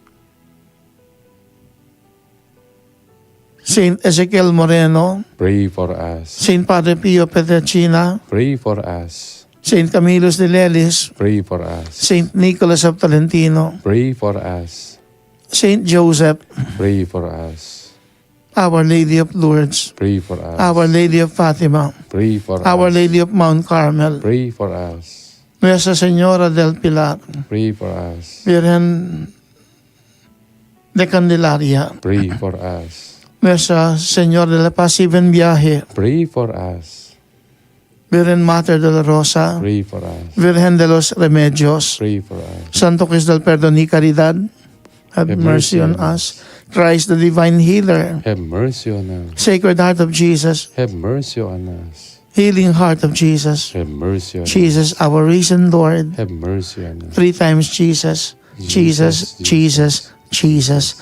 [SPEAKER 3] Saint Ezekiel Moreno,
[SPEAKER 4] Pray for us.
[SPEAKER 3] Saint Padre Pio Petricina,
[SPEAKER 4] Pray for us.
[SPEAKER 3] Saint Camillus de Lelis,
[SPEAKER 4] Pray for us.
[SPEAKER 3] Saint Nicholas of Tolentino,
[SPEAKER 4] Pray for us.
[SPEAKER 3] Saint Joseph,
[SPEAKER 4] Pray for us.
[SPEAKER 3] Our Lady of Lourdes,
[SPEAKER 4] Pray for us.
[SPEAKER 3] Our Lady of Fatima,
[SPEAKER 4] Pray for
[SPEAKER 3] Our
[SPEAKER 4] us.
[SPEAKER 3] Lady of Mount Carmel,
[SPEAKER 4] Pray for us.
[SPEAKER 3] Nuestra Señora del Pilar,
[SPEAKER 4] Pray for us.
[SPEAKER 3] Virgen de Candelaria,
[SPEAKER 4] Pray for us.
[SPEAKER 3] Nuestra Señora de la Paz y Buen Viaje,
[SPEAKER 4] Pray for us.
[SPEAKER 3] Virgen Mater de la Rosa,
[SPEAKER 4] Pray for us.
[SPEAKER 3] Virgen de los Remedios,
[SPEAKER 4] Pray for us.
[SPEAKER 3] Santo Cristo del Perdón y Caridad, have mercy on us. Christ the Divine Healer,
[SPEAKER 4] Have mercy on us.
[SPEAKER 3] Sacred Heart of Jesus,
[SPEAKER 4] Have mercy on us.
[SPEAKER 3] Healing Heart of Jesus,
[SPEAKER 4] Have mercy on us.
[SPEAKER 3] Jesus our risen Lord,
[SPEAKER 4] Have mercy on us.
[SPEAKER 3] 3 times Jesus, Jesus, Jesus, Jesus.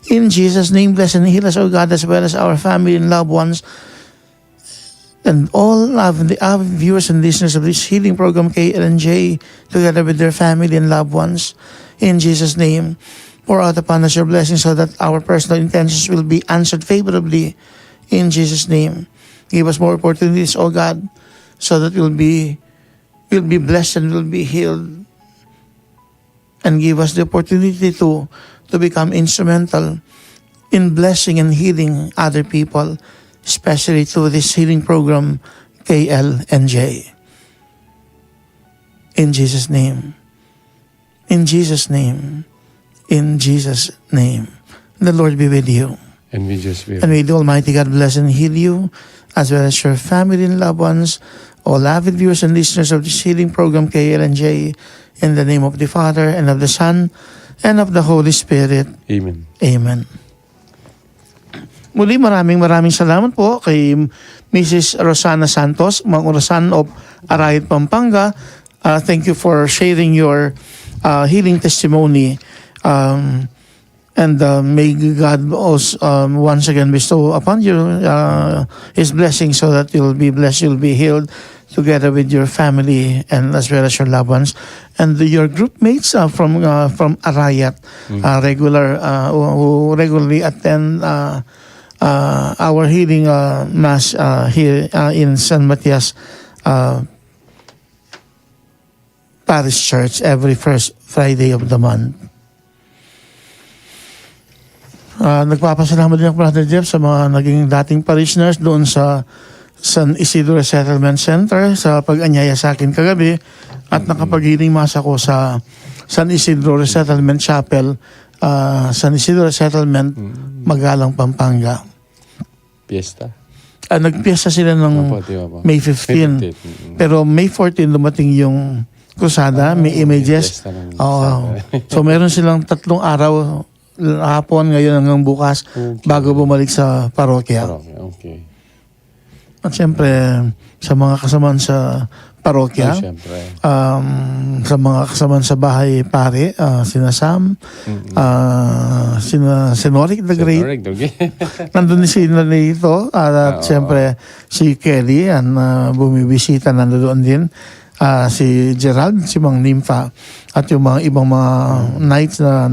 [SPEAKER 3] In Jesus' name, bless and heal us, O God, as well as our family and loved ones, and all of the avid viewers and listeners of this healing program, KLNJ, together with their family and loved ones. In Jesus' name, pour out upon us your blessings so that our personal intentions will be answered favorably. In Jesus' name, give us more opportunities, O God, so that we'll be blessed and we'll be healed. And give us the opportunity to become instrumental in blessing and healing other people, especially through this healing program, KLNJ. In Jesus' name. In Jesus' name. In Jesus' name. The Lord be with you.
[SPEAKER 4] And we just will.
[SPEAKER 3] And may the Almighty God bless and heal you, as well as your family and loved ones, all avid viewers and listeners of this healing program, KLNJ, in the name of the Father, and of the Son, and of the Holy Spirit.
[SPEAKER 4] Amen.
[SPEAKER 3] Amen. Muli, maraming salamat po kay Mrs. Rosana Santos, Mang Rosan of Arayat, Pampanga. Thank you for sharing your healing testimony. And may God also once again bestow upon you His blessing, so that you'll be blessed, you'll be healed, together with your family and as well as your loved ones. and your group mates from Arayat, who regularly attend our healing mass here in San Matias Parish Church every first Friday of the month. Nagpapasalamat din ako, Brother Jeff, sa mga naging dating parishioners doon sa San Isidro Resettlement Center sa pag-anyaya sa akin kagabi, at nakapag-healing mass ako sa San Isidro Resettlement Chapel, San Isidro Resettlement, Magalang, Pampanga.
[SPEAKER 4] Fiesta.
[SPEAKER 3] Nagpiesta sila ng May 15. Pero May 14 dumating yung krusada, may images. So meron silang 3 araw, hapon, ngayon hanggang bukas, bago bumalik sa parokya.
[SPEAKER 4] Okay.
[SPEAKER 3] At siyempre, sa mga kasamaan sa parokya, sa mga kasamaan sa bahay pare, sina Sam, sina Senorik the Great, nandun si Nalito, at siyempre si Kelly, bumibisita, nandun din. Si Gerald, si Mang Nympha, at yung mga ibang mga knights na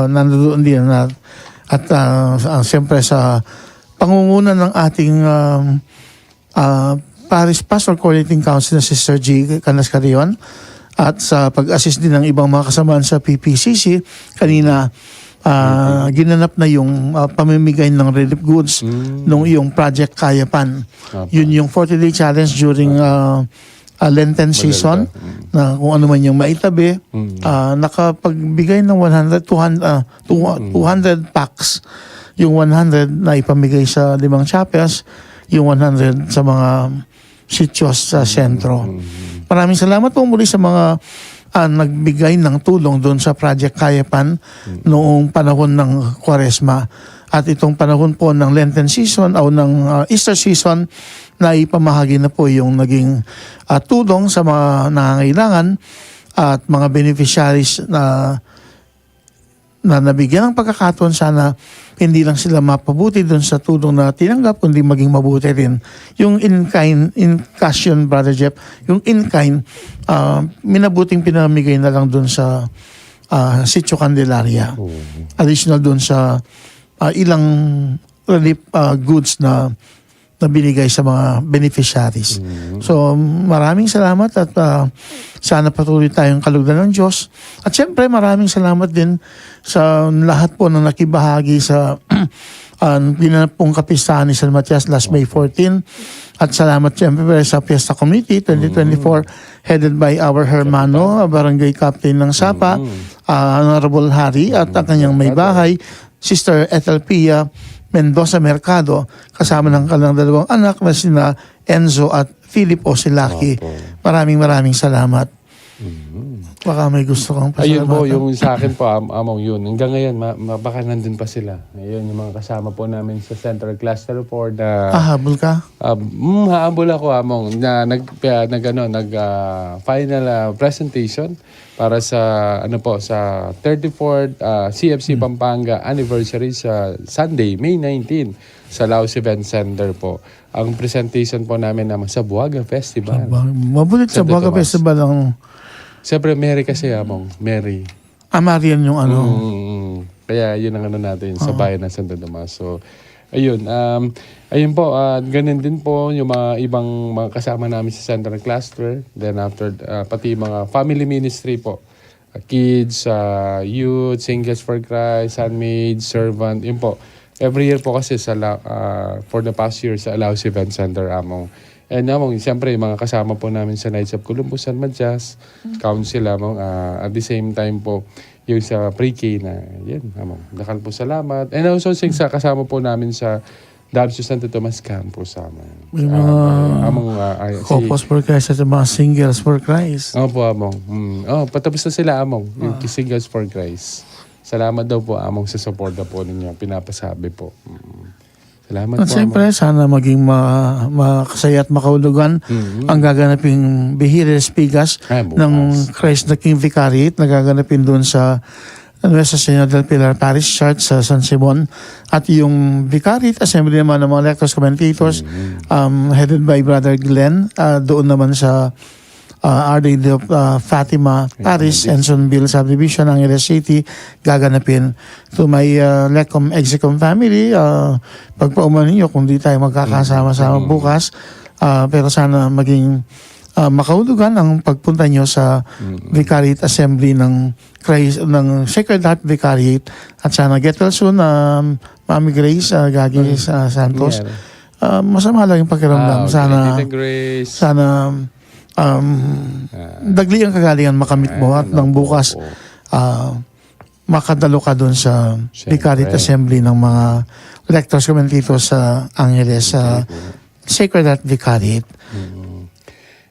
[SPEAKER 3] nandoon din, at siyempre sa pangunguna ng ating Parish Pastor Coordinating Council na si Sir G. Canas-Carrion, at sa pag-assist din ng ibang mga kasamaan sa PPCC, kanina ginanap na yung pamimigay ng relief goods nung yung Project Kayapan. Yun yung 40-day challenge during Lenten season, na kung ano man yung maitabi, nakapagbigay ng 200 packs, yung 100 na ipamigay sa 5 chapels, yung 100 sa mga sityos sa sentro. Maraming salamat po muli sa mga nagbigay ng tulong doon sa Project Kayapan noong panahon ng Kwaresma. At itong panahon po ng Lenten season o ng Easter season, na ipamahagi na po yung naging tulong sa mga nangangailangan at mga beneficiaries na nabigyan ng pagkakataon. Sana hindi lang sila mapabuti doon sa tulong na tinanggap, kundi maging mabuti rin. Yung in cash yun, Brother Jeff, yung in kind, minabuting pinamigay na lang doon sa Sitio Candelaria. Additional doon sa ilang relief goods na binigay sa mga beneficiaries. So maraming salamat, at sana patuloy tayong kalugdan ng Diyos. At syempre maraming salamat din sa lahat po na nakibahagi sa ginanap pong kapistahan ni San Matias last May 14. At salamat syempre sa Fiesta Committee 2024 headed by our hermano, Barangay Captain ng Sapa, Honorable Harry, at ang kanyang may bahay, Sister Ethel Pia Mendoza Mercado, kasama ng kanilang 2 anak na sina Enzo at Philip Osilaki. Maraming salamat. Baka may gusto kang pasalamatan.
[SPEAKER 4] Ayun po, yung sa akin po, among yun. Hanggang ngayon, baka nandun pa sila. Ayun, yung mga kasama po namin sa Central Cluster for the...
[SPEAKER 3] habol ka?
[SPEAKER 4] Hahabol ako, among, na final presentation para sa, sa 34th CFC Pampanga anniversary sa Sunday, May 19, sa Laos Event Center po. Ang presentation po namin naman sa Buaga Festival.
[SPEAKER 3] Mabulit sa Buaga Festival ang...
[SPEAKER 4] Siyempre, Mary kasi, among. Mary.
[SPEAKER 3] Marian yung
[SPEAKER 4] Kaya yun ang natin sa bayan ng Santo Tomas. So, ayun. Ayun po, ganun din po yung mga ibang mga kasama namin sa Central Cluster. Then after, pati mga family ministry po. Kids, youth, Singles for Christ, handmaids, servant. Yun po. Every year po kasi for the past year sa Laos Event Center, among. And siyempre, yung mga kasama po namin sa Knights of Columbus, San Matias, Council, at the same time po, yung sa pre-K na, yan, dakal po salamat. And also, sa kasama po namin sa Dabso Santo Tomas Campus,
[SPEAKER 3] Couples for Christ at mga Singles for Christ.
[SPEAKER 4] Opo, patapos na sila, yung Singles for Christ. Salamat daw po, sa support na po ninyo, pinapasabi po. Salamat
[SPEAKER 3] at
[SPEAKER 4] po.
[SPEAKER 3] siyempre, sana maging makasaya at makaulugan ang gaganaping Behiras Pigas ng Christ the King Vicariate na gaganapin doon sa Nuestra Señora del Pilar Parish Church sa San Simon. At yung Vicariate Assembly naman ng mga lectors, commentators, headed by Brother Glenn, doon naman sa Our Lady of Fatima Paris, Ensonville Subdivision, Angeles City, gaganapin. To my Lecom Execom family, pagpauman ninyo kung di tayo magkakasama-sama bukas, pero sana maging makahulugan ang pagpunta nyo sa Vicariate Assembly ng Sacred Heart Vicariate, at sana get well soon, Mami Grace Gagi Santos. Masama lang yung pakiramdam. Sana dagli ang kagalingan makamit mo, at nang bukas makadalo ka doon sa Vicariate Assembly ng mga lectors commentators sa Angeles, sa Sacred Heart Vicariate.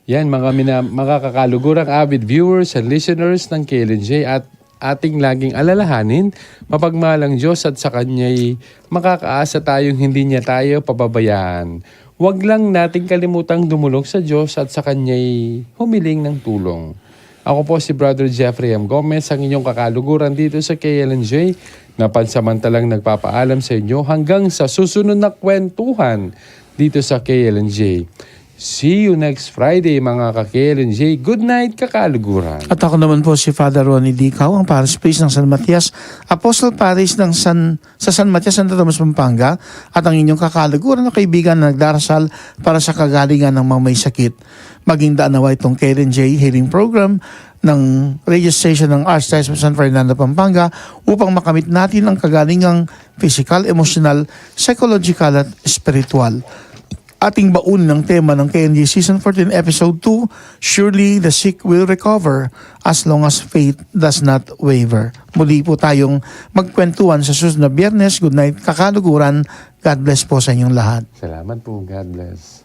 [SPEAKER 4] Yan, mga kakalugurang avid viewers and listeners ng KLNJ, at ating laging alalahanin, mapagmalang Diyos, at sa Kanya'y makakaasa tayong hindi niya tayo pababayaan. Huwag lang nating kalimutang dumulog sa Diyos at sa Kanya'y humiling ng tulong. Ako po si Brother Jeffrey M. Gomez, ang inyong kakaluguran dito sa KLNJ, na pansamantalang nagpapaalam sa inyo hanggang sa susunod na kwentuhan dito sa KLNJ. See you next Friday, mga ka-KLNJ. Good night, kakaluguran.
[SPEAKER 3] At ako naman po si Father Ronnie Dicaw, ang Parish Priest ng San Matias, Apostle Parish ng sa San Matias, Santo Tomas, Pampanga, at ang inyong kakaluguran na kaibigan na nagdarasal para sa kagalingan ng mga may sakit. Maging daan nawa itong KLNJ Healing Program ng radio station ng Archdiocese of San Fernando, Pampanga, upang makamit natin ang kagalingang physical, emotional, psychological at spiritual. Ating baun ng tema ng KNJ Season 14 Episode 2, Surely the Sick Will Recover as long as faith does not waver. Muli po tayong magkwentuhan sa susunod na Biyernes. Good night, kakaluguran. God bless po sa inyong lahat.
[SPEAKER 4] Salamat po. God bless.